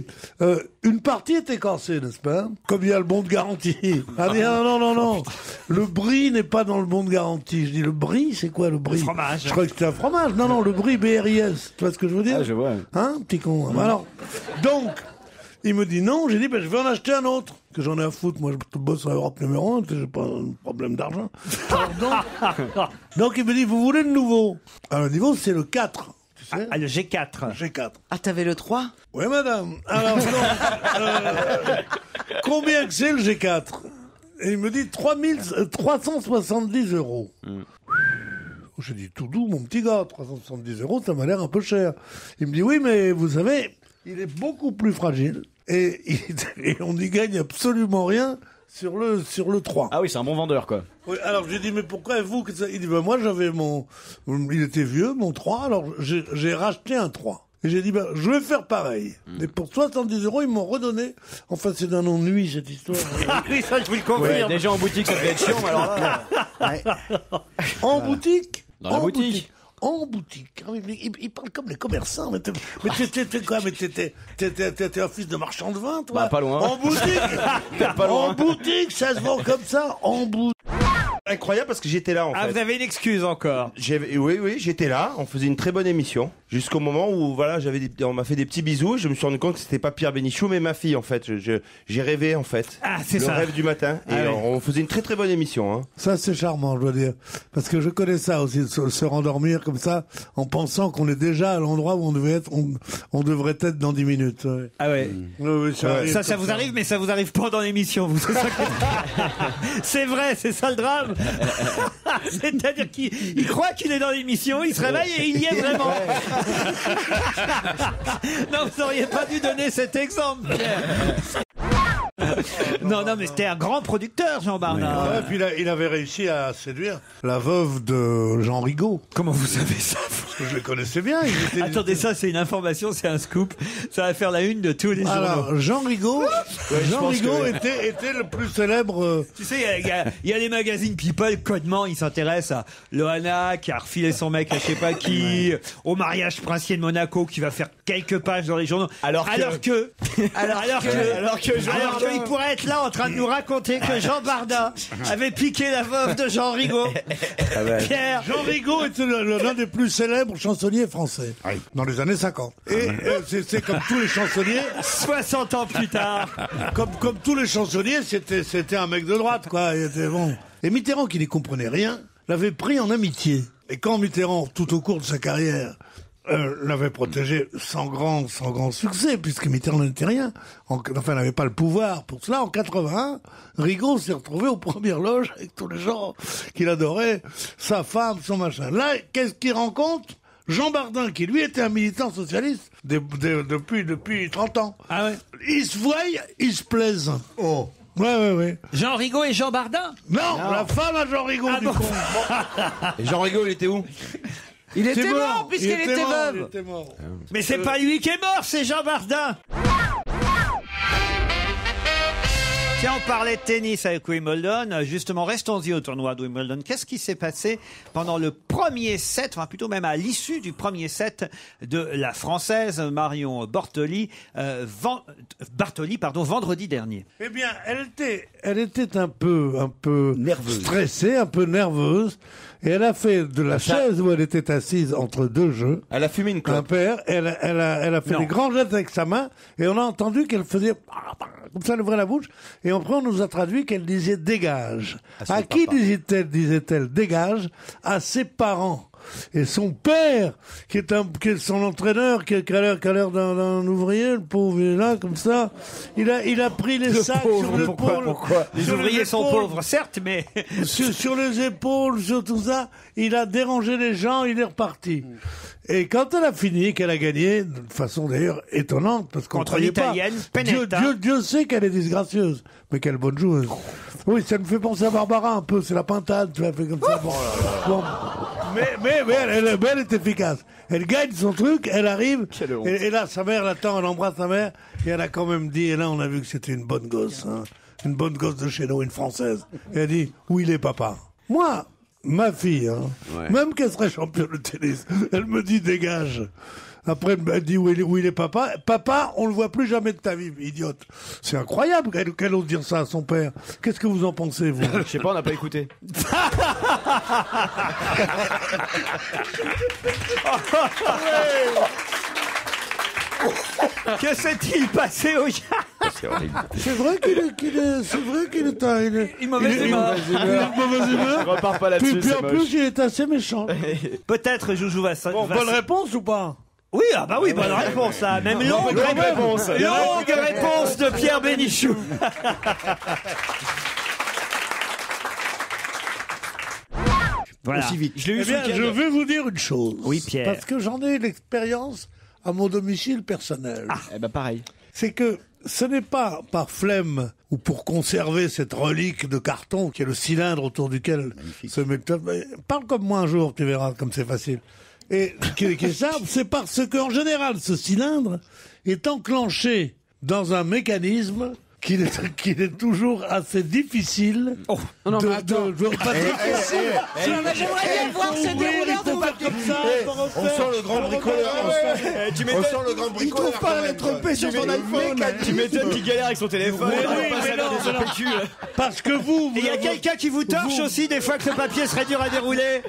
Speaker 2: une partie était cassée, n'est-ce pas? Comme il y a le bon de garantie. Ah, non. Le brie n'est pas dans le bon de garantie. Je dis, le brie, c'est quoi le brie?
Speaker 1: Fromage.
Speaker 2: Je crois que c'était un fromage. Non, le brie BRIS. Tu vois ce que je veux dire?
Speaker 16: Ah, je vois.
Speaker 2: Hein, petit con. Alors, donc, il me dit non. J'ai dit, je vais en acheter un autre. Que j'en ai à foutre. Moi, je bosse à Europe numéro 1. J'ai pas un problème d'argent. Alors, donc, il me dit, vous voulez le nouveau? Alors, le nouveau, c'est le 4. Tu sais?
Speaker 1: Ah, le G4.
Speaker 2: G4.
Speaker 10: Ah, t'avais le 3?
Speaker 2: Oui, madame. Alors, combien que c'est le G4? Et il me dit 370 €. J'ai dit, tout doux, mon petit gars, 370 €, ça m'a l'air un peu cher. Il me dit, oui, mais vous savez, il est beaucoup plus fragile et on n'y gagne absolument rien sur le 3.
Speaker 16: Ah oui, c'est un bon vendeur, quoi.
Speaker 2: Oui, alors j'ai dit, mais pourquoi vous que ça... Il dit, ben moi j'avais il était vieux, mon 3, alors j'ai racheté un 3. Et j'ai dit, ben, je vais faire pareil. Et pour 70 €, ils m'ont redonné. Enfin, c'est d'un ennui, cette histoire.
Speaker 1: Oui, ça, je vous le confirme.
Speaker 16: Ouais, déjà en boutique, ça devait être chiant, mais alors là...
Speaker 2: En boutique?
Speaker 16: Dans la boutique.
Speaker 2: En boutique. Ah oui, mais il parle comme les commerçants. Mais t'étais quoi? Mais t'étais un fils de marchand de vin, toi?
Speaker 16: Bah, pas loin.
Speaker 2: En boutique?
Speaker 16: Pas loin.
Speaker 2: En boutique, ça se vend comme ça, en boutique.
Speaker 7: Incroyable parce que j'étais là en fait.
Speaker 1: Ah, vous avez une excuse encore.
Speaker 7: Oui, j'étais là. On faisait une très bonne émission. Jusqu'au moment où voilà, on m'a fait des petits bisous. Et je me suis rendu compte que c'était pas Pierre Bénichou, mais ma fille en fait. J'ai rêvé en fait.
Speaker 1: Ah, c'est ça.
Speaker 7: Le rêve du matin. Et on faisait une très très bonne émission. Hein.
Speaker 2: Ça, c'est charmant, je dois dire. Parce que je connais ça aussi, se rendormir comme ça, en pensant qu'on est déjà à l'endroit où on devrait être dans 10 minutes. Ouais.
Speaker 1: Ah ouais.
Speaker 2: Oui,
Speaker 1: Ça vous arrive, mais ça vous arrive pendant l'émission. Vous, c'est ça c'est vrai, c'est ça le drame. C'est-à-dire qu'il croit qu'il est dans l'émission, il se réveille et il y est vraiment. Non, vous n'auriez pas dû donner cet exemple, Pierre. Non, mais c'était un grand producteur, Jean Bardin.
Speaker 2: Ouais, puis il avait réussi à séduire la veuve de Jean Rigaud.
Speaker 1: Comment vous savez ça?
Speaker 2: Parce que je les connaissais bien.
Speaker 1: Attendez, ça c'est une information, c'est un scoop. Ça va faire la une de tous les journaux.
Speaker 2: Alors, Jean Rigaud, était le plus célèbre.
Speaker 1: Tu sais, il y a les magazines People, codement, ils s'intéressent à Loana qui a refilé son mec à je sais pas qui, au mariage princier de Monaco qui va faire quelques pages dans les journaux. Alors que il pourrait être là en train de nous raconter que Jean Bardin avait piqué la veuve de Jean Rigaud. Pierre.
Speaker 2: Jean Rigaud était l'un des plus célèbres chansonniers français dans les années 50. Et c'est comme tous les chansonniers.
Speaker 1: 60 ans plus tard.
Speaker 2: Comme tous les chansonniers, c'était un mec de droite, quoi. Il était bon. Et Mitterrand, qui n'y comprenait rien, l'avait pris en amitié. Et quand Mitterrand, tout au cours de sa carrière, l'avait protégé sans grand succès, puisque Mitterrand n'était rien. Enfin, n'avait pas le pouvoir pour cela. En 81, Rigaud s'est retrouvé aux premières loges avec tous les gens qu'il adorait, sa femme, son machin. Là, qu'est-ce qu'il rencontre? Jean Bardin, qui lui était un militant socialiste depuis 30 ans.
Speaker 1: Ah ouais.
Speaker 2: Ils se voient, ils se plaisent. Oh. Ouais.
Speaker 1: Jean Rigaud et Jean Bardin?
Speaker 2: Non, la femme à Jean Rigaud, du con.
Speaker 7: Et Jean Rigaud, il était où?
Speaker 10: Il était mort puisqu'il était veuve.
Speaker 1: Mais c'est pas lui qui est mort, c'est Jean Bardin. Tiens, on parlait de tennis avec Wimbledon. Justement, restons-y au tournoi de Wimbledon. Qu'est-ce qui s'est passé pendant le premier set, enfin plutôt même à l'issue du premier set de la Française Marion Bartoli, vendredi dernier?
Speaker 2: Eh bien, elle était un peu nerveuse, stressée, un peu nerveuse. Et elle a fait de la chaise où elle était assise entre deux jeux.
Speaker 7: Elle a fumé une clope.
Speaker 2: Elle a fait des grands gestes avec sa main. Et on a entendu qu'elle faisait comme ça, elle ouvrait la bouche. Et après, on nous a traduit qu'elle disait dégage. À qui disait-elle dégage? À ses parents. Et son père, qui est son entraîneur, qui a l'air d'un ouvrier, le pauvre, il est là, comme ça. Il a pris les sacs sur l'épaule.
Speaker 1: Pourquoi? Les ouvriers sont pauvres, certes, mais...
Speaker 2: sur les épaules, sur tout ça. Il a dérangé les gens, il est reparti. Et quand elle a fini, qu'elle a gagné, de façon d'ailleurs étonnante, parce qu'on
Speaker 1: contre l'Italienne, Pennetta.
Speaker 2: Dieu sait qu'elle est disgracieuse. Mais quelle bonne joueuse. Oui, ça me fait penser à Barbara un peu, c'est la pintade, tu l'as fait comme ça. Bon. Mais elle est efficace. Elle gagne son truc, elle arrive, et là, sa mère l'attend, elle embrasse sa mère, et elle a quand même dit, et là, on a vu que c'était une bonne gosse, hein, une bonne gosse de chez nous, une Française. Et elle dit, où il est papa? Moi, ma fille, même qu'elle serait championne de tennis, elle me dit, dégage. Après, elle dit où il est papa. Papa, on le voit plus jamais de ta vie, idiote. C'est incroyable qu'elle ose dire ça à son père. Qu'est-ce que vous en pensez, vous?
Speaker 16: Je sais pas, on n'a pas écouté.
Speaker 1: Que s'est-il passé au
Speaker 2: C'est vrai qu'il est
Speaker 1: une mauvaise humeur.
Speaker 16: Je repars pas là-dessus.
Speaker 2: Puis en plus, il est assez méchant.
Speaker 1: Peut-être Joujou va...
Speaker 2: bonne réponse ou pas?
Speaker 1: Oui, bonne réponse, là. Même longue réponse. Longue réponse de Pierre Bénichou. Voilà.
Speaker 2: Aussi vite. Je vais vous dire une chose.
Speaker 1: Oui, Pierre.
Speaker 2: Parce que j'en ai l'expérience à mon domicile personnel.
Speaker 16: Pareil.
Speaker 2: C'est que ce n'est pas par flemme ou pour conserver cette relique de carton qui est le cylindre autour duquel se met... Parle comme moi un jour, tu verras comme c'est facile. Et qui est ça, c'est parce qu'en général, ce cylindre est enclenché dans un mécanisme qu'il est toujours assez difficile
Speaker 10: mais attends.
Speaker 2: J'aimerais
Speaker 10: bien voir ce dérouleur de
Speaker 7: On sent le grand bricoleur. On sent le grand bricoleur.
Speaker 15: Il trouve pas la lettre P sur son iPhone.
Speaker 16: Tu m'étonnes qu'il galère avec son téléphone.
Speaker 2: Parce que vous...
Speaker 1: Et il y a quelqu'un qui vous torche aussi des fois que le papier serait dur à dérouler.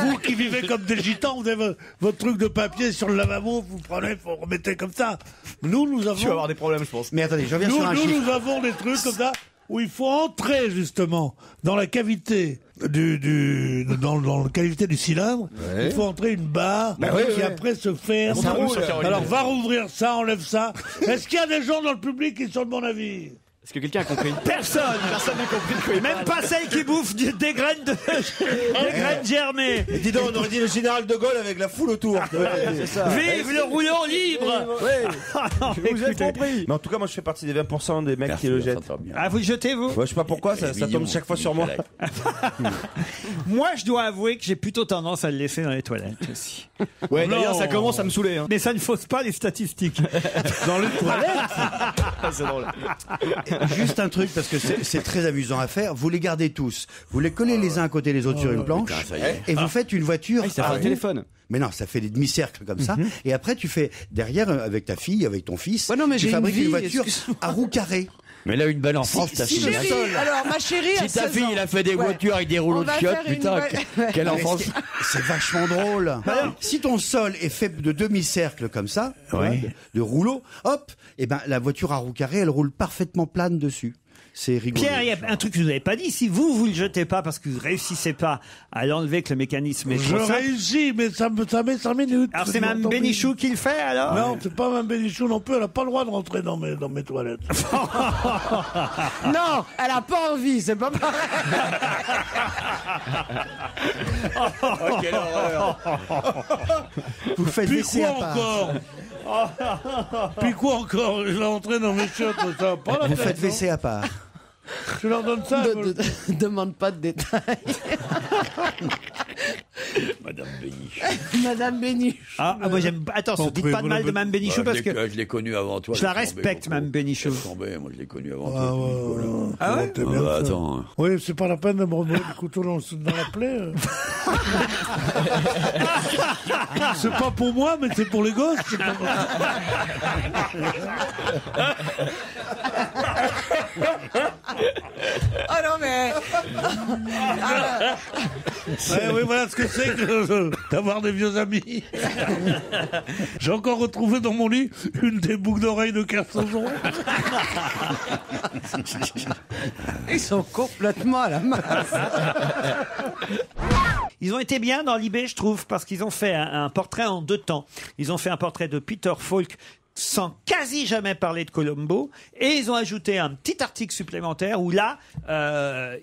Speaker 2: Vous qui vivez comme des gitans, vous avez votre truc de papier sur le lavabo, vous prenez, vous remettez comme ça. Nous avons...
Speaker 16: Tu vas avoir des problèmes, je pense.
Speaker 17: Mais attendez, je reviens sur un chiffre.
Speaker 2: Nous avons des trucs comme ça où il faut entrer justement dans la cavité dans la cavité du cylindre.
Speaker 17: Ouais.
Speaker 2: Il faut entrer une barre qui après se ferme.
Speaker 16: Ça roule.
Speaker 2: Alors va rouvrir ça, enlève ça. Est-ce qu'il y a des gens dans le public qui sont de mon avis?
Speaker 16: Est-ce que quelqu'un a compris?
Speaker 1: Personne n'a compris. Même pas celle qui bouffe des graines germées.
Speaker 7: Et dis donc, on aurait dit le général de Gaulle avec la foule autour.
Speaker 1: Vive le rouleau libre.
Speaker 16: Vous avez compris.
Speaker 7: Mais en tout cas, moi, je fais partie des 20% des mecs qui le jettent.
Speaker 1: Ah, vous le jetez, vous?
Speaker 7: Ouais, je sais pas pourquoi, ça tombe chaque fois sur moi.
Speaker 1: Moi, je dois avouer que j'ai plutôt tendance à le laisser dans les toilettes aussi.
Speaker 16: Ouais, d'ailleurs, ça commence à me saouler.
Speaker 1: Mais ça ne fausse pas les statistiques.
Speaker 2: Dans les toilettes.
Speaker 16: C'est drôle.
Speaker 17: Juste un truc, parce que c'est très amusant à faire. Vous les gardez tous. Vous les collez les uns à côté des autres sur une planche. Et vous faites une voiture.
Speaker 16: Ça fait un téléphone.
Speaker 17: Mais non, ça fait des demi-cercles comme ça. Et après, tu fais derrière, avec ta fille, avec ton fils, tu fabriques une voiture à roues carrées.
Speaker 15: Mais là, une balle en France, ta fille.
Speaker 10: Alors, ma chérie,
Speaker 15: Si ta fille, il a fait des voitures avec des rouleaux de chiottes, putain, quelle enfance.
Speaker 17: C'est vachement drôle. Si ton sol est fait de demi-cercles comme ça, de rouleaux, hop, et ben la voiture à roues carrées, elle roule parfaitement plane dessus. C'est rigolo.
Speaker 1: Pierre, il y a un truc que je vous n'avez pas dit. Si vous le jetez pas parce que vous réussissez pas à l'enlever, que le mécanisme est
Speaker 2: Je
Speaker 1: trop simple.
Speaker 2: réussis, mais ça met 5 minutes.
Speaker 1: Alors c'est Mme Bénichou qui le fait, alors?
Speaker 2: Non, c'est pas Mme Bénichou non plus. Elle n'a pas le droit de rentrer dans mes toilettes.
Speaker 10: Non, elle a pas envie, c'est pas pareil.
Speaker 16: Quelle horreur.
Speaker 17: Vous faites
Speaker 2: Puis
Speaker 17: laisser
Speaker 2: quoi
Speaker 17: à part.
Speaker 2: encore Puis quoi encore? Je l'ai rentré dans mes chiottes, ça. Pas la
Speaker 17: Vous
Speaker 2: tête,
Speaker 17: faites
Speaker 2: non
Speaker 17: WC à part.
Speaker 2: Je leur donne ça.
Speaker 10: Demande pas de détails. Madame Bénichou.
Speaker 1: Moi j'aime. Attention, dites pas de mal de Mme Bénichou parce que
Speaker 15: Je l'ai connue avant toi.
Speaker 1: je la respecte, Mme Bénichou.
Speaker 15: Moi, je l'ai connue avant toi.
Speaker 1: Ah ouais?
Speaker 2: T'es bien fait.
Speaker 15: Attends.
Speaker 2: Oui, c'est pas la peine de me remettre le couteau dans la plaie. C'est pas pour moi, mais c'est pour les gosses. C'est pas pour...
Speaker 10: Oh non, mais.
Speaker 2: Oui, voilà ce que c'est que d'avoir des vieux amis. J'ai encore retrouvé dans mon lit une des boucles d'oreilles de Kersozon.
Speaker 10: Ils sont complètement à la masse.
Speaker 1: Ils ont été bien dans Libé, je trouve, parce qu'ils ont fait un portrait en 2 temps. Ils ont fait un portrait de Peter Falk sans quasi jamais parler de Columbo, et ils ont ajouté un petit article supplémentaire où là,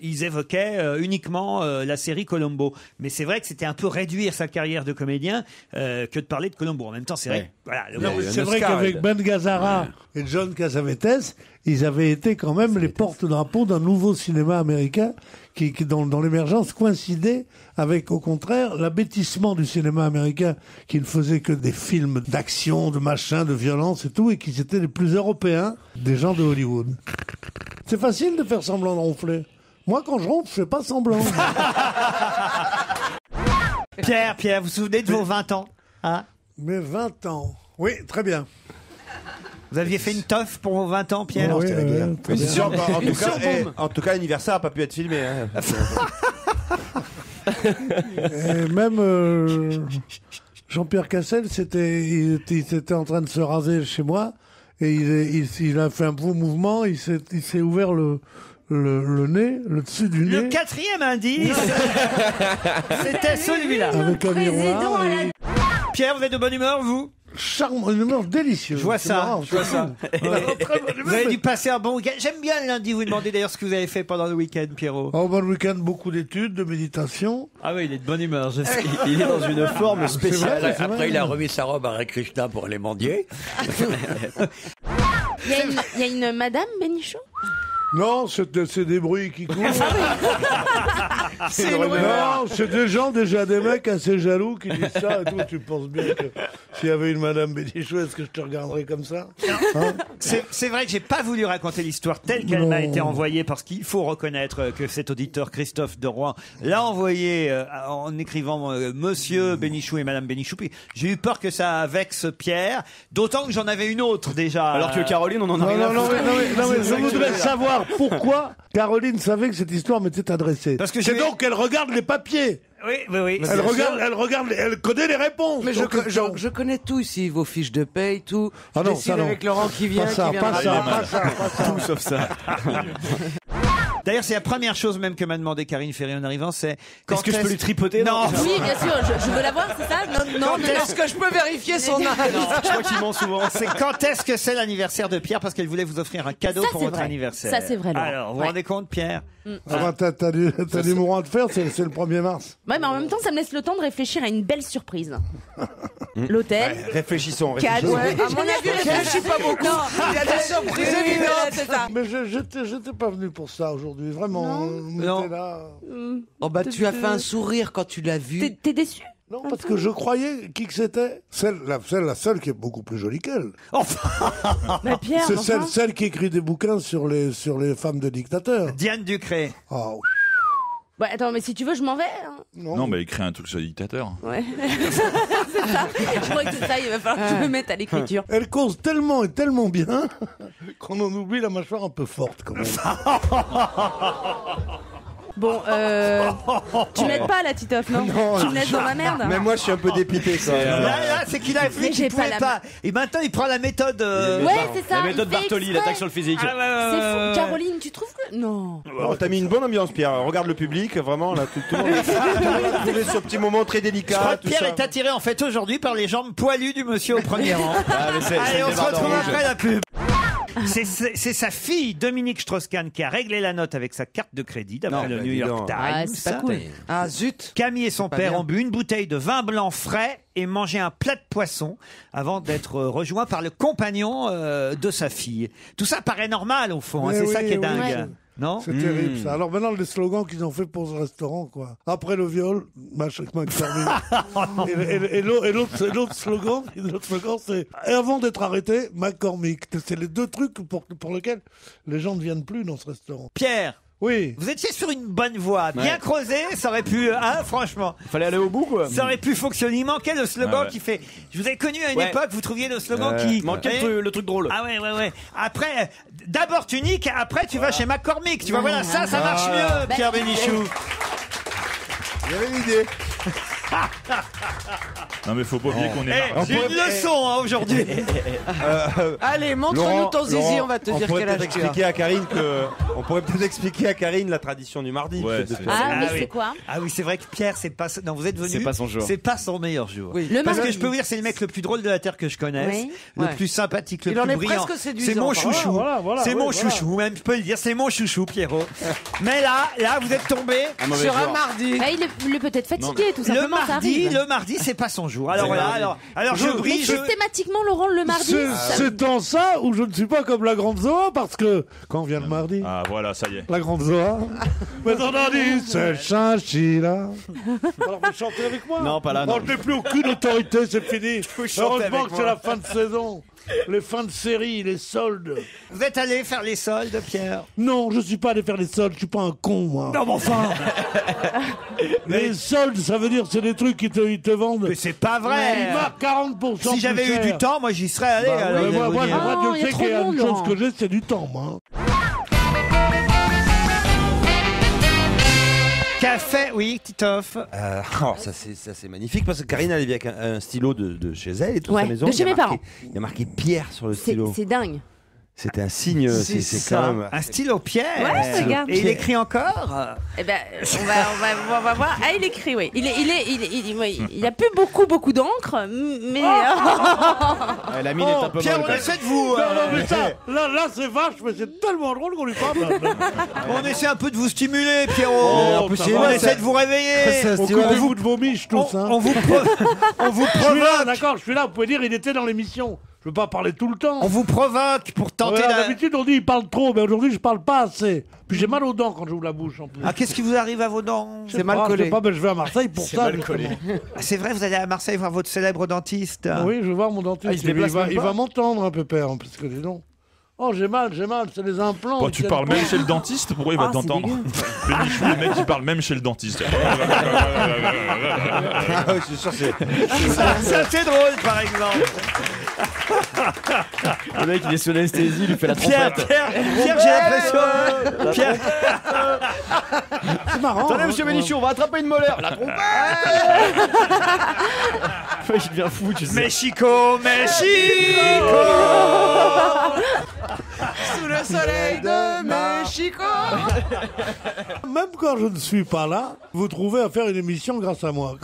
Speaker 1: ils évoquaient uniquement la série Columbo. Mais c'est vrai que c'était un peu réduire sa carrière de comédien que de parler de Columbo. En même temps, c'est vrai. Voilà,
Speaker 2: C'est vrai qu'avec Ben Gazzara et John Cassavetes, ils avaient été quand même les porte-drapeaux d'un nouveau cinéma américain qui dans l'émergence coïncidait avec, au contraire, l'abêtissement du cinéma américain qui ne faisait que des films d'action, de machin, de violence et tout, et qui étaient les plus européens des gens de Hollywood. C'est facile de faire semblant de ronfler. Moi, quand je ronfle, je fais pas semblant.
Speaker 1: Pierre, vous vous souvenez de vos 20 ans, hein?
Speaker 2: Mes 20 ans. Oui, très bien.
Speaker 1: Vous aviez fait une toffe pour vos 20 ans, Pierre?
Speaker 2: Oui,
Speaker 7: Mais c'est sûr, en tout cas, l'anniversaire n'a pas pu être filmé. Hein.
Speaker 2: Et même Jean-Pierre Cassel, il était en train de se raser chez moi et il a fait un beau mouvement, il s'est ouvert le nez, le dessus du nez.
Speaker 1: Le 4e indice, c'était celui-là.
Speaker 2: Avec un miroir.
Speaker 1: Pierre, vous êtes de bonne humeur, vous?
Speaker 2: Charmant, une humeur délicieuse.
Speaker 1: Je vois ça. Vous avez dû passer un bon week-end. J'aime bien le lundi. Vous demandez d'ailleurs ce que vous avez fait pendant le week-end, Pierrot.
Speaker 2: Oh, le week-end, beaucoup d'études, de méditation.
Speaker 1: Ah oui, il est de bonne humeur.
Speaker 16: Il est dans une forme spéciale.
Speaker 15: Après, il a remis sa robe à Hare Krishna pour les mendier.
Speaker 20: Il y a une Madame Bénichou?
Speaker 2: Non, c'est des bruits qui courent.
Speaker 20: C'est une
Speaker 2: Non, c'est des gens, déjà des mecs assez jaloux qui disent ça. Et toi, tu penses bien que s'il y avait une Madame Bénichou, est-ce que je te regarderais comme ça? Hein?
Speaker 1: C'est vrai que j'ai pas voulu raconter l'histoire telle qu'elle m'a été envoyée parce qu'il faut reconnaître que cet auditeur Christophe de Rouen l'a envoyée en écrivant Monsieur Bénichou et Madame Bénichou. Puis j'ai eu peur que ça vexe Pierre, d'autant que j'en avais une autre déjà.
Speaker 16: Alors que Caroline, on en a rien à foutre.
Speaker 2: Non, mais je voudrais savoir pourquoi Caroline savait que cette histoire m'était adressée.
Speaker 1: Parce que
Speaker 2: c'est donc qu'elle regarde les papiers.
Speaker 1: Oui.
Speaker 2: Elle regarde, elle connaît les réponses.
Speaker 10: Mais je connais tout ici, vos fiches de paye, tout.
Speaker 2: Ah non,
Speaker 10: je décide
Speaker 2: ça non.
Speaker 10: avec Laurent qui vient,
Speaker 2: Pas ça,
Speaker 10: qui vient.
Speaker 2: pas ça.
Speaker 16: Tout sauf ça.
Speaker 1: D'ailleurs, c'est la première chose même que m'a demandé Karine Ferry en arrivant, c'est...
Speaker 16: Est-ce que je peux lui tripoter?
Speaker 1: Non.
Speaker 20: Oui, bien sûr, je veux la voir, c'est ça? Non, mais
Speaker 10: Est-ce que je peux vérifier son âge?
Speaker 16: Je crois qu'il ment souvent.
Speaker 1: C'est quand est-ce que c'est l'anniversaire de Pierre? Parce qu'elle voulait vous offrir un cadeau
Speaker 20: Ça,
Speaker 1: pour
Speaker 20: c'est
Speaker 1: votre
Speaker 20: vrai.
Speaker 1: anniversaire.
Speaker 20: Ça, c'est vrai, Laurent.
Speaker 1: Alors, vous vous rendez compte, Pierre?
Speaker 2: Ah bah, t'as du mourant de faire, c'est le 1er mars.
Speaker 20: Ouais, mais en même temps, ça me laisse le temps de réfléchir à une belle surprise. L'hôtel.
Speaker 7: Réfléchissons.
Speaker 20: Cadre.
Speaker 10: Ouais, à mon avis, réfléchis pas beaucoup. Il y a des surprises évidentes.
Speaker 20: C'est ça.
Speaker 2: Mais j'étais pas venu pour ça aujourd'hui, vraiment.
Speaker 1: Non.
Speaker 2: Là.
Speaker 10: Oh bah, tu as fait un sourire quand tu l'as vu.
Speaker 20: T'es déçu?
Speaker 2: Non, parce que je croyais que c'était la seule qui est beaucoup plus jolie qu'elle.
Speaker 20: Bah, Pierre,
Speaker 2: C'est
Speaker 20: enfin.
Speaker 2: celle qui écrit des bouquins sur les femmes de dictateurs.
Speaker 1: Diane Ducré.
Speaker 2: Ah oui.
Speaker 20: Bah, attends, mais si tu veux, je m'en vais. Hein.
Speaker 5: Non, mais écris un truc sur le dictateur.
Speaker 20: Ouais. C'est ça. Je crois que c'est ça, il va falloir que je me mette à l'écriture.
Speaker 2: Elle cause tellement et tellement bien qu'on en oublie la mâchoire un peu forte quand même.
Speaker 20: Bon, tu m'aides pas, la Titoff, non? Tu me laisses dans ma merde?
Speaker 7: Même moi, je suis un peu dépité. Ça.
Speaker 1: Là, c'est qu'il a fait qu'il pouvait pas. Et maintenant, il prend la méthode...
Speaker 20: Ouais, c'est ça.
Speaker 16: La méthode
Speaker 20: il fait
Speaker 16: Bartoli,
Speaker 20: exprès.
Speaker 16: l'attaque sur le physique.
Speaker 20: C'est fou. Caroline, tu trouves que... Non.
Speaker 7: Oh, t'as mis une bonne ambiance, Pierre. Regarde le public, vraiment, là, tout le monde a trouvé ce petit moment très délicat.
Speaker 1: Je crois que
Speaker 7: tout
Speaker 1: Pierre
Speaker 7: ça.
Speaker 1: est attiré en fait aujourd'hui par les jambes poilues du monsieur au premier rang. Allez, on se retrouve après la pub. C'est sa fille, Dominique Strauss-Kahn, qui a réglé la note avec sa carte de crédit, d'après le New York Times.
Speaker 20: Ah, c'est pas cool.
Speaker 10: Ah zut.
Speaker 1: Camille et son
Speaker 10: pas
Speaker 1: père
Speaker 10: bien.
Speaker 1: ont bu une bouteille de vin blanc frais et mangé un plat de poisson avant d'être rejoints par le compagnon de sa fille. Tout ça paraît normal au fond, hein,
Speaker 2: Mais
Speaker 1: c'est ça
Speaker 2: oui,
Speaker 1: qui est
Speaker 2: oui.
Speaker 1: dingue.
Speaker 20: Ouais.
Speaker 1: Non?
Speaker 2: C'est terrible ça. Alors maintenant, les slogans qu'ils ont fait pour ce restaurant, quoi. Après le viol, machin, et l'autre slogan, c'est et avant d'être arrêté, McCormick. C'est les deux trucs pour lesquels les gens ne viennent plus dans ce restaurant.
Speaker 1: Pierre,
Speaker 2: Oui.
Speaker 1: vous étiez sur une bonne voie, bien creusé, ça aurait pu, hein, franchement.
Speaker 16: Il fallait aller au bout, quoi.
Speaker 1: Ça aurait pu fonctionner. Il manquait le slogan
Speaker 5: Ah ouais.
Speaker 1: qui fait. Je vous ai connu à une
Speaker 16: Ouais.
Speaker 1: époque, vous trouviez le slogan qui.
Speaker 16: Manquait
Speaker 1: Eh
Speaker 16: le truc drôle.
Speaker 1: Ah ouais. Après, d'abord tu niques, après tu vas chez McCormick. Tu vois, voilà, ça marche mieux, Pierre Bénichou.
Speaker 7: Il y avait l'idée.
Speaker 5: Non, mais faut pas oublier qu'on est
Speaker 1: Eh, j'ai une leçon hein, aujourd'hui.
Speaker 10: Allez, montre-nous ton zizi, on va te dire quel âge tu as.
Speaker 7: On pourrait peut-être expliquer à Karine la tradition du mardi.
Speaker 5: Ouais,
Speaker 7: peut-être.
Speaker 5: c'est-
Speaker 20: Ah, mais c'est quoi?
Speaker 1: Ah oui, c'est vrai que Pierre, c'est pas. Non, vous êtes venu.
Speaker 16: C'est pas son jour.
Speaker 1: C'est pas son meilleur jour.
Speaker 10: Oui.
Speaker 20: Le
Speaker 1: Parce
Speaker 20: mardi.
Speaker 1: que je peux vous dire, c'est le mec le plus drôle de la terre que je connaisse,
Speaker 20: Oui.
Speaker 1: le
Speaker 10: Ouais.
Speaker 1: plus sympathique, le
Speaker 10: Il en
Speaker 1: plus
Speaker 10: est
Speaker 1: brillant.
Speaker 10: presque séduisant.
Speaker 1: C'est mon chouchou.
Speaker 2: Voilà,
Speaker 1: c'est mon
Speaker 2: voilà.
Speaker 1: chouchou, même je peux le dire, c'est mon chouchou, Pierrot. Mais là, vous êtes tombé.
Speaker 10: Sur un mardi.
Speaker 20: Ah, il est peut-être fatigué, tout
Speaker 1: Le
Speaker 20: simplement. ça arrive.
Speaker 1: mardi, c'est pas son jour. Alors voilà, alors je
Speaker 20: Mais
Speaker 1: brille.
Speaker 20: systématiquement, Laurent, le mardi.
Speaker 2: C'est dans ça où je ne suis pas comme la grande Zoa, parce que quand vient le mardi,
Speaker 5: Ah, voilà, ça y est.
Speaker 2: la grande Zoa, mais on a dit c'est Chinchilla. Alors vous chantez avec moi?
Speaker 16: Non, pas là,
Speaker 2: Non,
Speaker 16: non.
Speaker 2: je n'ai plus aucune autorité, c'est fini.
Speaker 1: chanter
Speaker 2: Heureusement
Speaker 1: avec
Speaker 2: que c'est la fin de saison. Les fins de série, les soldes.
Speaker 1: Vous êtes allé faire les soldes, Pierre?
Speaker 2: Non, je suis pas allé faire les soldes, je suis pas un con, moi.
Speaker 1: Non, mais enfin.
Speaker 2: Les soldes, ça veut dire c'est des trucs qui te vendent.
Speaker 1: Mais c'est pas vrai.
Speaker 2: Ils marquent 40%.
Speaker 1: Si j'avais
Speaker 2: plus
Speaker 1: eu
Speaker 2: cher.
Speaker 1: du temps, moi j'y serais allé.
Speaker 2: Bah
Speaker 1: alors,
Speaker 2: ouais,
Speaker 1: je vais vous
Speaker 2: moi,
Speaker 1: dire.
Speaker 20: Ah,
Speaker 2: je
Speaker 20: il y a
Speaker 2: sais
Speaker 20: trop
Speaker 2: qu'il y a
Speaker 20: de
Speaker 2: une
Speaker 20: monde,
Speaker 2: chose
Speaker 20: Laurent.
Speaker 2: que j'ai, c'est du temps, moi.
Speaker 1: Café, oui, Titoff.
Speaker 7: Ça c'est magnifique parce que Karine elle est avec un stylo de chez elle et toute
Speaker 20: Ouais,
Speaker 7: sa maison.
Speaker 20: de chez
Speaker 7: Il y a
Speaker 20: mes parents.
Speaker 7: Il y a marqué Pierre sur le stylo.
Speaker 20: C'est dingue.
Speaker 7: C'était un signe. C'est quand même.
Speaker 1: Un stylo Pierre.
Speaker 20: Ouais, regarde.
Speaker 1: Et il écrit encore.
Speaker 20: Eh ben, on va voir. Ah, il écrit, oui. Il a plus beaucoup d'encre, mais.
Speaker 16: La mine est un peu
Speaker 1: Pierre,
Speaker 16: molle,
Speaker 1: on
Speaker 16: quand même.
Speaker 1: essaie de vous.
Speaker 2: Non, mais ça, là c'est vache, mais c'est tellement drôle qu'on lui parle.
Speaker 1: On essaie un peu de vous stimuler, Pierrot.
Speaker 2: Oh, ça
Speaker 1: on
Speaker 2: va,
Speaker 1: essaie
Speaker 2: ça-
Speaker 1: de vous réveiller.
Speaker 2: Occupez-vous de vos miches tous, hein.
Speaker 1: On vous
Speaker 2: Je suis là,
Speaker 1: provoque.
Speaker 2: d'accord, je suis là, vous pouvez dire, il était dans l'émission. peux pas parler tout le temps.
Speaker 1: On vous provoque pour tenter
Speaker 2: D'habitude, on dit il parle trop, mais aujourd'hui, je parle pas assez. Puis j'ai mal aux dents quand j'ouvre la bouche en plus.
Speaker 1: Ah, qu'est-ce qui vous arrive à vos dents?
Speaker 2: C'est mal collé. Je sais pas, mais je vais à Marseille pour ça.
Speaker 1: Ah, c'est vrai, vous allez à Marseille voir votre célèbre dentiste?
Speaker 2: Oui, je vais voir mon dentiste. Il va m'entendre un peu, père, parce que dis donc. Oh, j'ai mal, c'est les implants.
Speaker 21: Bon, tu parles même chez le dentiste, pourquoi il va t'entendre? Bénichou, le mec, il parle même chez le dentiste.
Speaker 7: Je suis sûr, c'est
Speaker 1: assez drôle, par exemple.
Speaker 16: Le mec, il est sous l'anesthésie, il lui fait la trompette.
Speaker 1: Pierre, j'ai l'impression. Pierre.
Speaker 2: C'est marrant.
Speaker 16: Attendez, monsieur Bénichou, on va attraper une molaire. La trompette. Il devient fou, tu sais.
Speaker 1: Mexico.
Speaker 10: Sous le soleil de Mexico.
Speaker 2: Même quand je ne suis pas là, vous trouvez à faire une émission grâce à moi.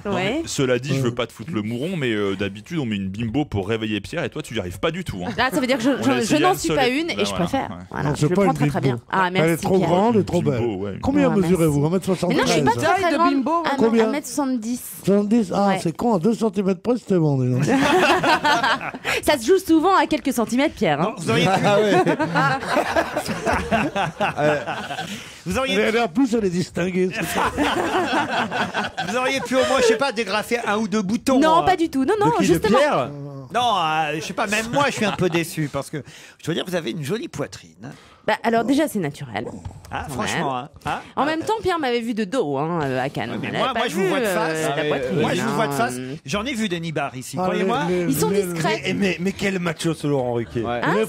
Speaker 20: Ouais.
Speaker 21: Cela dit, je veux pas te foutre le mouron, mais d'habitude, on met une bimbo pour réveiller Pierre et toi, tu n'y arrives pas du tout. Hein.
Speaker 20: Là, ça veut dire que je n'en suis pas une et je préfère. Voilà, je le prends très très bien. Ah, merci.
Speaker 2: Elle est trop grande et trop belle. Combien mesurez-vous? 1m73?
Speaker 20: Mais non, je suis pas très très grande.
Speaker 2: Combien?
Speaker 20: 1m70.
Speaker 2: 70? Ah, c'est con, à 2 cm près, c'était bon.
Speaker 20: Ça se joue souvent à quelques centimètres, Pierre. Hein.
Speaker 1: Vous auriez pu... Vous auriez pu...
Speaker 2: En plus, elle est distinguée.
Speaker 1: Vous auriez pu au moins, je sais pas, dégrafer un ou deux boutons.
Speaker 20: Non, pas du tout. Non, justement.
Speaker 1: Non, je sais pas, même moi, je suis un peu déçu parce que je veux dire, vous avez une jolie poitrine.
Speaker 20: Bah, alors déjà, c'est naturel.
Speaker 1: Ah, franchement.
Speaker 20: En même temps, Pierre m'avait vu de dos à Cannes.
Speaker 1: Mais moi, je vous vois de face. Moi, je vous vois de face. J'en ai vu des nibards ici, croyez-moi.
Speaker 20: Ils sont discrets.
Speaker 7: Mais quel macho ce Laurent Ruquier.
Speaker 2: La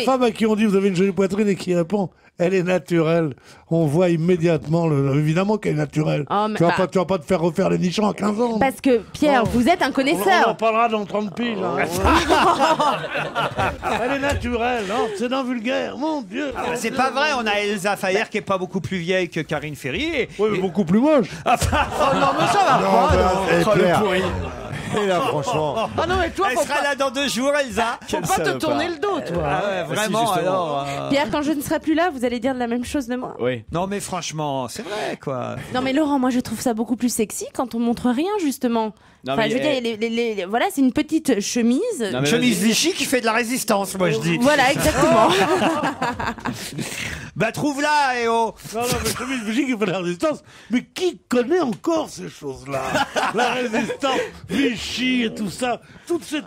Speaker 2: femme à qui on dit vous avez une jolie poitrine et qui répond elle est naturelle. On voit immédiatement, évidemment qu'elle est naturelle. Tu vas pas te faire refaire les nichons à 15 ans.
Speaker 20: Parce que Pierre, vous êtes un connaisseur.
Speaker 2: On en parlera dans 30 piges. Elle est naturelle, c'est dans vulgaire, mon Dieu.
Speaker 1: C'est pas vrai, on a Elsa Fayer qui est pas beaucoup plus vieille que Karine Ferry.
Speaker 2: Oui, mais beaucoup plus moche.
Speaker 20: Oh non, mais ça va pas.
Speaker 7: Le pourri. Et là, franchement.
Speaker 10: Ah non, mais toi,
Speaker 1: elle sera là dans 2 jours, Elsa.
Speaker 10: Faut pas te tourner le dos, toi.
Speaker 1: Ah ouais, vraiment. Alors,
Speaker 20: Pierre, quand je ne serai plus là, vous allez dire la même chose de moi.
Speaker 16: Oui.
Speaker 1: Non, mais franchement, c'est vrai, quoi.
Speaker 20: Non, mais Laurent, moi, je trouve ça beaucoup plus sexy quand on montre rien, justement.
Speaker 16: Non,
Speaker 20: enfin, je veux dire, voilà, c'est une petite chemise.
Speaker 1: Une chemise Vichy qui fait de la résistance, moi, je dis.
Speaker 20: Voilà, exactement.
Speaker 1: Bah, trouve-la,
Speaker 2: Non, mais chemise Vichy qui fait de la résistance. Mais qui connaît encore ces choses-là? La résistance, Vichy et tout ça. Toutes ces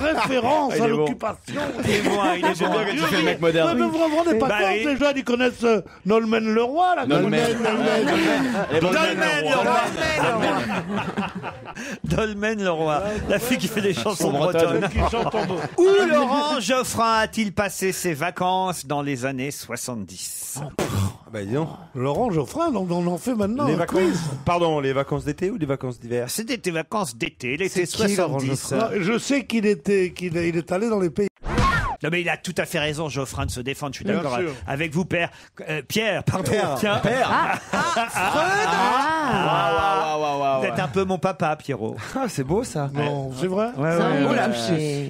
Speaker 2: références à l'occupation.
Speaker 1: Il est bon.
Speaker 16: Que tu fais le mec moderne.
Speaker 2: Mais vous vous rendez pas compte, les jeunes, ils connaissent Nolmen Leroy, là.
Speaker 1: Dolmen Leroy, la fille qui fait des chansons bretonnes.
Speaker 2: Où
Speaker 1: Laurent Geoffrin a-t-il passé ses vacances dans les années 70?
Speaker 7: Bah dis donc.
Speaker 2: Laurent Geoffrin, donc on en fait maintenant.
Speaker 7: Les vacances. Pardon, les vacances d'été ou les vacances d'hiver?
Speaker 1: C'était des vacances d'été, l'été 70.
Speaker 2: Je sais qu'il est allé dans les pays.
Speaker 1: Non mais il a tout à fait raison, Geoffrin, de se défendre. Je suis d'accord avec vous, Pierre. Pierre. Tiens.
Speaker 7: Père.
Speaker 1: Vous êtes un peu mon papa, Pierrot.
Speaker 7: Ah, c'est beau ça.
Speaker 2: Non, c'est vrai.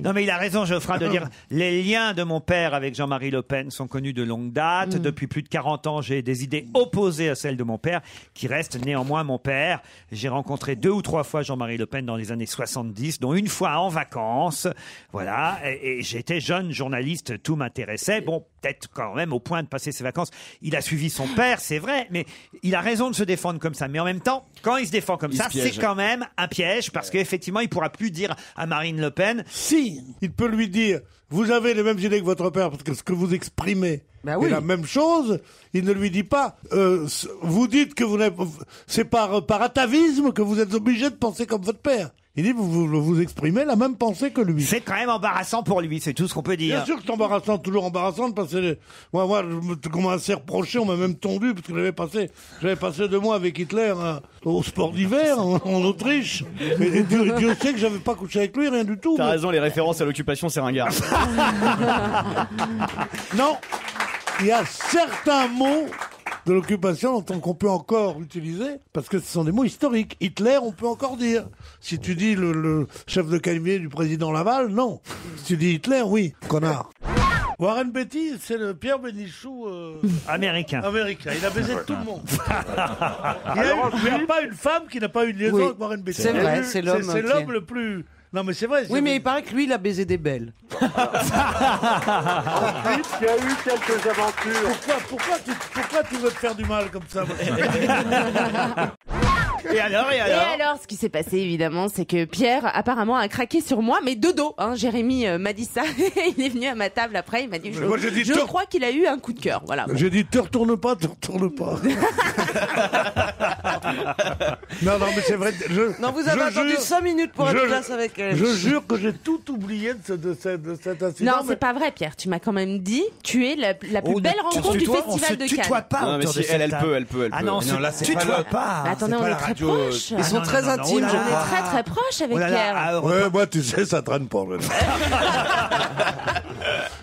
Speaker 1: Non mais il a raison, Geoffrin, de dire les liens de mon père avec Jean-Marie Le Pen sont connus de longue date. Depuis plus de 40 ans, j'ai des idées opposées à celles de mon père, qui restent néanmoins mon père. J'ai rencontré 2 ou 3 fois Jean-Marie Le Pen dans les années 70, dont une fois en vacances. Voilà, et j'étais jeune journaliste, tout m'intéressait. Bon, peut-être quand même au point de passer ses vacances. Il a suivi son père, c'est vrai, mais il a raison de se défendre comme ça. Mais en même temps, quand il se défend comme ça, c'est quand même un piège, parce qu'effectivement, il pourra plus dire à Marine Le Pen.
Speaker 2: Si, il peut lui dire, vous avez les mêmes idées que votre père, parce que ce que vous exprimez est la même chose. Il ne lui dit pas, vous dites que c'est par atavisme que vous êtes obligé de penser comme votre père. Il dit, vous exprimez la même pensée que lui.
Speaker 1: C'est quand même embarrassant pour lui, c'est tout ce qu'on peut dire.
Speaker 2: Bien sûr que c'est embarrassant, toujours embarrassant de passer moi, on m'a assez reproché, on m'a même tondu, parce que j'avais passé 2 mois avec Hitler au sport d'hiver, en Autriche. Et Dieu sait que j'avais pas couché avec lui, rien du tout.
Speaker 16: T'as raison, les références à l'occupation, c'est ringard.
Speaker 2: Non, il y a certains mots de l'occupation qu'on peut encore utiliser, parce que ce sont des mots historiques. Hitler, on peut encore dire. Si tu dis le chef de cabinet du président Laval, non. Si tu dis Hitler, oui, connard. Warren Beatty, c'est le Pierre Bénichou
Speaker 1: américain.
Speaker 2: Il a baisé tout le monde. Il n'y a pas une femme qui n'a pas eu une liaison avec Warren Beatty.
Speaker 10: C'est vrai, c'est l'homme
Speaker 2: le plus Non, mais c'est vrai.
Speaker 10: Oui, mais il paraît que lui, il a baisé des belles.
Speaker 19: Ensuite, il y a eu quelques aventures.
Speaker 2: Pourquoi tu veux te faire du mal comme ça?
Speaker 1: Et alors
Speaker 20: Et alors, ce qui s'est passé, évidemment, c'est que Pierre, apparemment, a craqué sur moi, mais de dos. Hein. Jérémy m'a dit ça. Il est venu à ma table après, il m'a dit,
Speaker 2: Moi, j'ai dit,
Speaker 20: je crois qu'il a eu un coup de cœur. Voilà.
Speaker 2: J'ai dit, te retourne pas. Non, mais c'est vrai.
Speaker 10: Non, vous avez attendu 5 minutes pour être place avec elle.
Speaker 2: Je jure que j'ai tout oublié de cet incident.
Speaker 20: Non, c'est pas vrai, Pierre. Tu m'as quand même dit, tu es la plus belle rencontre du festival de Cannes.
Speaker 1: Tutoie pas.
Speaker 16: Non, mais si elle peut.
Speaker 1: Ah non,
Speaker 7: là, c'est
Speaker 1: tutoie pas.
Speaker 20: Attendez, on est très proches.
Speaker 10: Ils sont très intimes, je
Speaker 20: On est très très proches avec Pierre.
Speaker 2: Ouais, moi, tu sais, ça traîne pas.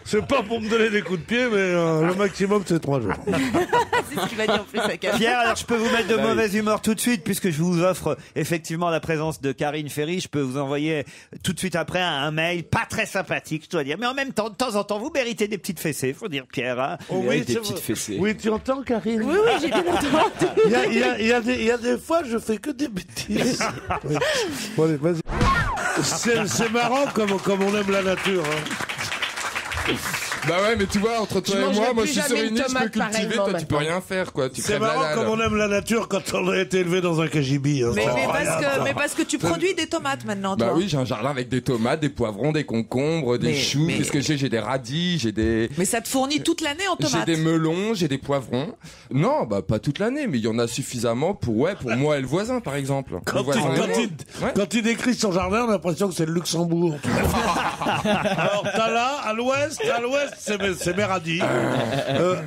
Speaker 2: C'est pas pour me donner des coups de pied, mais le maximum, c'est 3 jours.
Speaker 20: C'est ce qu'il va dire en plus à Cannes.
Speaker 1: Pierre, alors je peux vous mettre de mauvaise humeur tout de suite, puisque je vous offre effectivement la présence de Karine Ferry. Je peux vous envoyer tout de suite après un mail pas très sympathique, je dois dire. Mais en même temps, de temps en temps, vous méritez des petites fessées, faut dire, Pierre. Hein.
Speaker 2: Oui,
Speaker 16: des petites fessées.
Speaker 2: Oui, tu entends, Karine?
Speaker 20: Oui, j'ai bien entendu.
Speaker 2: Il y a des fois, je fais que des bêtises. Oui. Bon, allez, vas-y. C'est marrant comme on aime la nature. Hein.
Speaker 4: Bah ouais, mais tu vois, entre toi et moi je suis sur une île, je peux cultiver, toi tu peux rien faire, quoi.
Speaker 2: C'est marrant comme on aime la nature quand on a été élevé dans un KGB. Hein.
Speaker 10: Mais parce que tu produis des tomates maintenant, toi.
Speaker 4: Bah oui, j'ai un jardin avec des tomates, des poivrons, des concombres, des choux. Qu'est-ce que j'ai des radis, j'ai des...
Speaker 10: Mais ça te fournit toute l'année en tomates.
Speaker 4: J'ai des melons, j'ai des poivrons. Non, bah pas toute l'année, mais il y en a suffisamment pour moi et le voisin, par exemple.
Speaker 2: Quand il décrit son jardin, on a l'impression que c'est le Luxembourg. Alors t'as là, à l'ouest, c'est Méradi.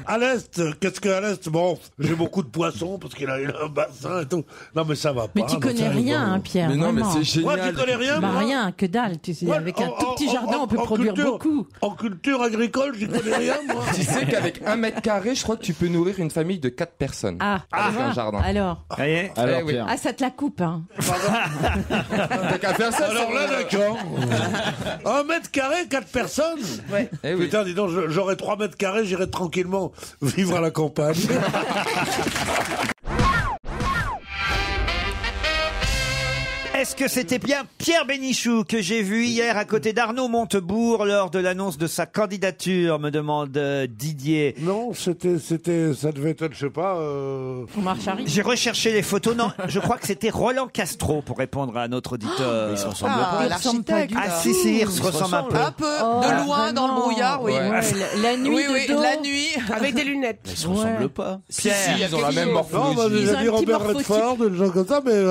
Speaker 2: À l'est, qu'est-ce qu'à l'est? Bon, j'ai beaucoup de poissons parce qu'il a un bassin et tout. Non, mais ça va pas.
Speaker 18: Mais tu connais rien, hein, Pierre.
Speaker 4: Mais non, mais c'est génial.
Speaker 2: Moi, tu connais rien?
Speaker 18: Bah rien, que dalle. Tu sais, avec un tout petit jardin, on peut produire beaucoup.
Speaker 2: En culture agricole, j'y connais rien, moi.
Speaker 4: Tu sais qu'avec 1 mètre carré, je crois que tu peux nourrir une famille de 4 personnes. Avec un jardin.
Speaker 18: Alors.
Speaker 16: Alors, Pierre.
Speaker 18: Ah, ça te la coupe, hein.
Speaker 4: T'as qu'à faire ça.
Speaker 2: Alors là, d'accord. 1 mètre carré, 4 personnes?
Speaker 4: Ouais.
Speaker 2: Putain, dis donc, j'aurais 3 mètres carrés, j'irais tranquillement vivre à la campagne.
Speaker 1: Est-ce que c'était bien Pierre Bénichou que j'ai vu hier à côté d'Arnaud Montebourg lors de l'annonce de sa candidature, me demande Didier.
Speaker 2: Non, ça devait être, je sais pas...
Speaker 1: J'ai recherché les photos, non, je crois que c'était Roland Castro pour répondre à notre auditeur.
Speaker 16: Il se ressemble pas.
Speaker 10: L'architecte.
Speaker 1: Ah si, il se ressemble un peu.
Speaker 10: Un peu, de loin, dans le brouillard, oui.
Speaker 18: Ouais, la nuit de dos.
Speaker 10: La nuit, avec des lunettes.
Speaker 16: Ils se ressemblent pas.
Speaker 1: Pierre,
Speaker 4: ils ont la même morphologie.
Speaker 2: Non, j'ai
Speaker 18: Ils ont
Speaker 2: dit
Speaker 18: un petit
Speaker 2: Robert
Speaker 18: morphotype.
Speaker 2: Redford, des gens comme ça, mais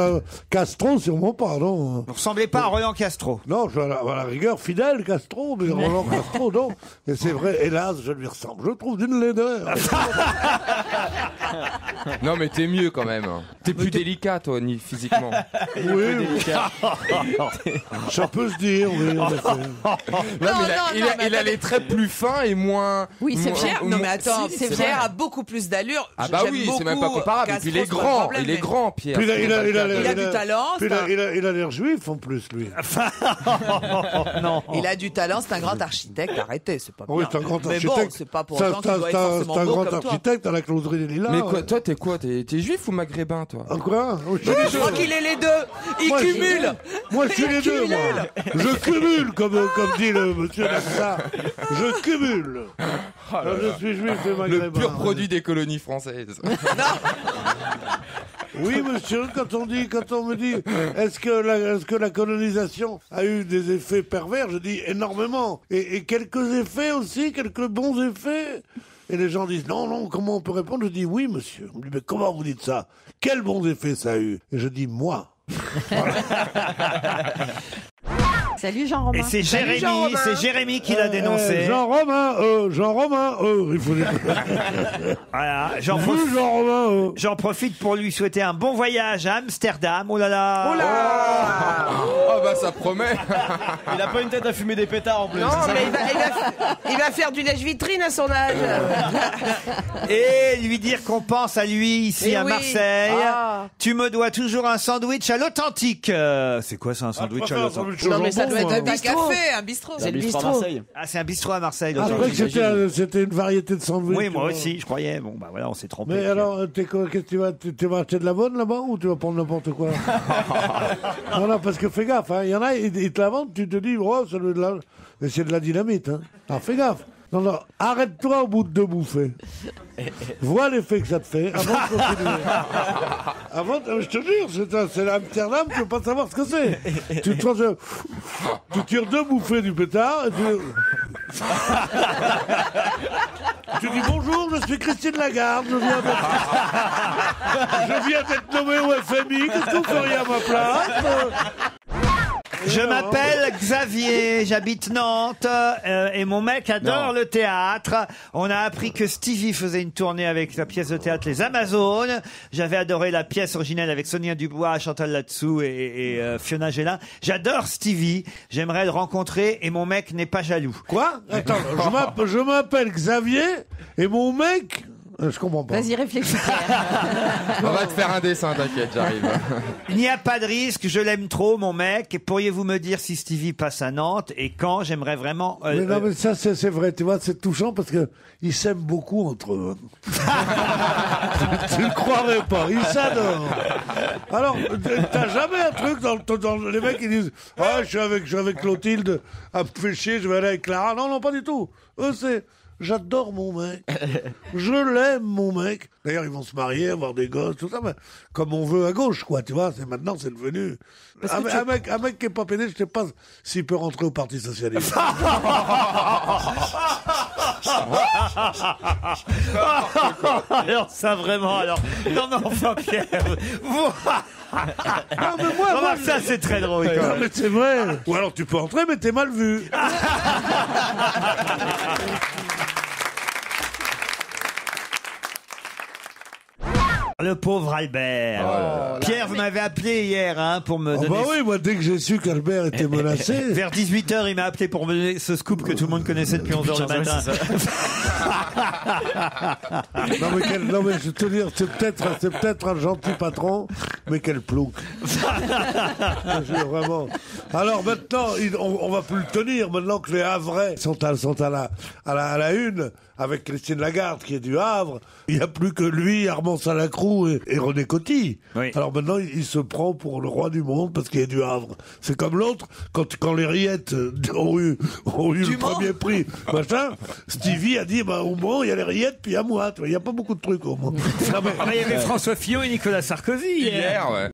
Speaker 2: Castro, sûrement pas, non.
Speaker 1: vous ressemblez pas à Roland Castro.
Speaker 2: Non, je suis à la rigueur fidèle, Castro, mais Roland Castro, non. Et c'est vrai, hélas, je lui ressemble. Je trouve d'une laideur.
Speaker 4: Non, mais t'es mieux quand même. T'es plus délicat, toi, physiquement.
Speaker 2: Oui, ça peut se dire, oui.
Speaker 4: Il a les traits plus fins et moins.
Speaker 10: Oui, c'est Pierre. Non, mais attends,
Speaker 20: c'est
Speaker 10: Pierre a beaucoup plus d'allure.
Speaker 4: Ah bah oui, c'est même pas comparable. Et puis il est grand, Pierre.
Speaker 2: Puis il
Speaker 10: a du talent.
Speaker 2: Il a l'air juif en plus, lui.
Speaker 1: Non.
Speaker 10: Il a du talent, c'est un grand architecte. Arrêtez, c'est pas bien.
Speaker 2: Oui, c'est un grand
Speaker 10: Mais
Speaker 2: architecte.
Speaker 10: bon, c'est pas pour autant qu'il doit être forcément
Speaker 2: C'est un
Speaker 10: beau
Speaker 2: grand
Speaker 10: comme toi.
Speaker 2: architecte à la closerie des Lilas.
Speaker 4: Mais quoi, toi, t'es quoi? T'es juif ou maghrébin, toi?
Speaker 2: Quoi?
Speaker 10: Je crois qu'il est les deux. Il cumule.
Speaker 2: Moi, je suis les deux, moi. Je cumule, comme dit le monsieur Nassar. Je cumule. Je suis juif et maghrébin.
Speaker 4: Le pur produit des colonies françaises.
Speaker 2: Oui, monsieur, quand on me dit, est-ce que la colonisation a eu des effets pervers, je dis énormément. Et quelques effets aussi, quelques bons effets. Et les gens disent, non, comment on peut répondre? Je dis, oui, monsieur. On me dit, mais comment vous dites ça? Quels bons effets ça a eu? Et je dis, moi.
Speaker 18: Salut Jean-Romain.
Speaker 1: Et c'est Jérémy qui l'a dénoncé.
Speaker 2: Jean-Romain, il faut dire.
Speaker 1: Voilà, j'en profite pour lui souhaiter un bon voyage à Amsterdam. Oh là là.
Speaker 10: Oh là.
Speaker 4: Oh bah ça promet.
Speaker 16: Il a pas une tête à fumer des pétards en plus.
Speaker 10: Non, mais il va faire du lèche-vitrine à son âge.
Speaker 1: Et lui dire qu'on pense à lui ici à Marseille. Tu me dois toujours un sandwich à l'authentique. C'est quoi ça, un sandwich à l'authentique?
Speaker 10: Non, mais ça Ça doit être
Speaker 2: moi.
Speaker 10: un bistrot.
Speaker 1: C'est le bistrot à Marseille. Ah, c'est un bistrot à Marseille.
Speaker 2: Ah, je croyais que c'était une variété de sandwich.
Speaker 1: Oui, moi aussi, je croyais. Bon, bah voilà, on s'est trompé.
Speaker 2: Mais alors, qu'est-ce que tu vas acheter de la bonne là-bas ou tu vas prendre n'importe quoi? Non, parce que fais gaffe, il y en a, ils te la vendent, tu te dis, oh, c'est de la dynamite. Hein. Alors fais gaffe. Non, arrête-toi au bout de 2 bouffées. Vois l'effet que ça te fait avant de continuer. Je te jure, c'est Amsterdam, tu veux pas savoir ce que c'est. Tu tires 2 bouffées du pétard et tu dis bonjour, je suis Christine Lagarde, je viens d'être nommé au FMI, qu'est-ce que vous feriez à ma place?
Speaker 1: Je m'appelle Xavier, j'habite Nantes et mon mec adore le théâtre. On a appris que Stevie faisait une tournée avec la pièce de théâtre Les Amazones. J'avais adoré la pièce originale avec Sonia Dubois, Chantal Latsou et Fiona Gélin. J'adore Stevie, j'aimerais le rencontrer et mon mec n'est pas jaloux.
Speaker 2: Quoi? Attends, je m'appelle Xavier et mon mec... Je comprends pas.
Speaker 20: Vas-y, réfléchis.
Speaker 4: On va te faire un dessin, t'inquiète, j'arrive.
Speaker 1: Il n'y a pas de risque, je l'aime trop, mon mec. Pourriez-vous me dire si Stevie passe à Nantes et quand? J'aimerais vraiment...
Speaker 2: mais non, mais ça, c'est vrai, tu vois, c'est touchant parce que ils s'aiment beaucoup entre eux. Tu ne croirais pas, ils s'adorent. Alors, t'as jamais un truc dans les mecs qui disent « Ah, je suis avec Clotilde, à me faire chier, je vais aller avec Clara. » Non, pas du tout. Eux, c'est... J'adore mon mec. Je l'aime, mon mec. D'ailleurs, ils vont se marier, avoir des gosses, tout ça, mais comme on veut à gauche, quoi, tu vois. Maintenant, c'est devenu... Un mec qui est pas pédé, je sais pas s'il peut rentrer au Parti Socialiste.
Speaker 1: Alors, ça, vraiment, alors... Non, enfin, Pierre...
Speaker 2: Non, mais moi,
Speaker 1: ça, c'est très drôle.
Speaker 2: Non, mais c'est vrai. Ou alors, tu peux entrer, mais t'es mal vu.
Speaker 1: Le pauvre Albert. Pierre, vous m'avez appelé hier pour me donner...
Speaker 2: bah oui, moi, dès que j'ai su qu'Albert était menacé...
Speaker 1: Vers 18h, il m'a appelé pour me donner ce scoop que tout le monde connaissait depuis 11h le matin.
Speaker 2: non, mais je vais te dire, c'est peut-être un gentil patron, mais quel plouc. Vraiment. Alors maintenant, on va plus le tenir, maintenant que les Havrais sont à la une, avec Christine Lagarde qui est du Havre. Il n'y a plus que lui, Armand Salacrou et René Coty. Oui. Alors maintenant, il se prend pour le roi du monde parce qu'il est du Havre. C'est comme l'autre, quand les Rillettes ont eu le premier prix, machin, Stevie a dit, au Mans, il y a les Rillettes, puis à moi. Il n'y a pas beaucoup de trucs au Mans.
Speaker 1: Il y avait François Fillon et Nicolas Sarkozy
Speaker 4: hier, ouais.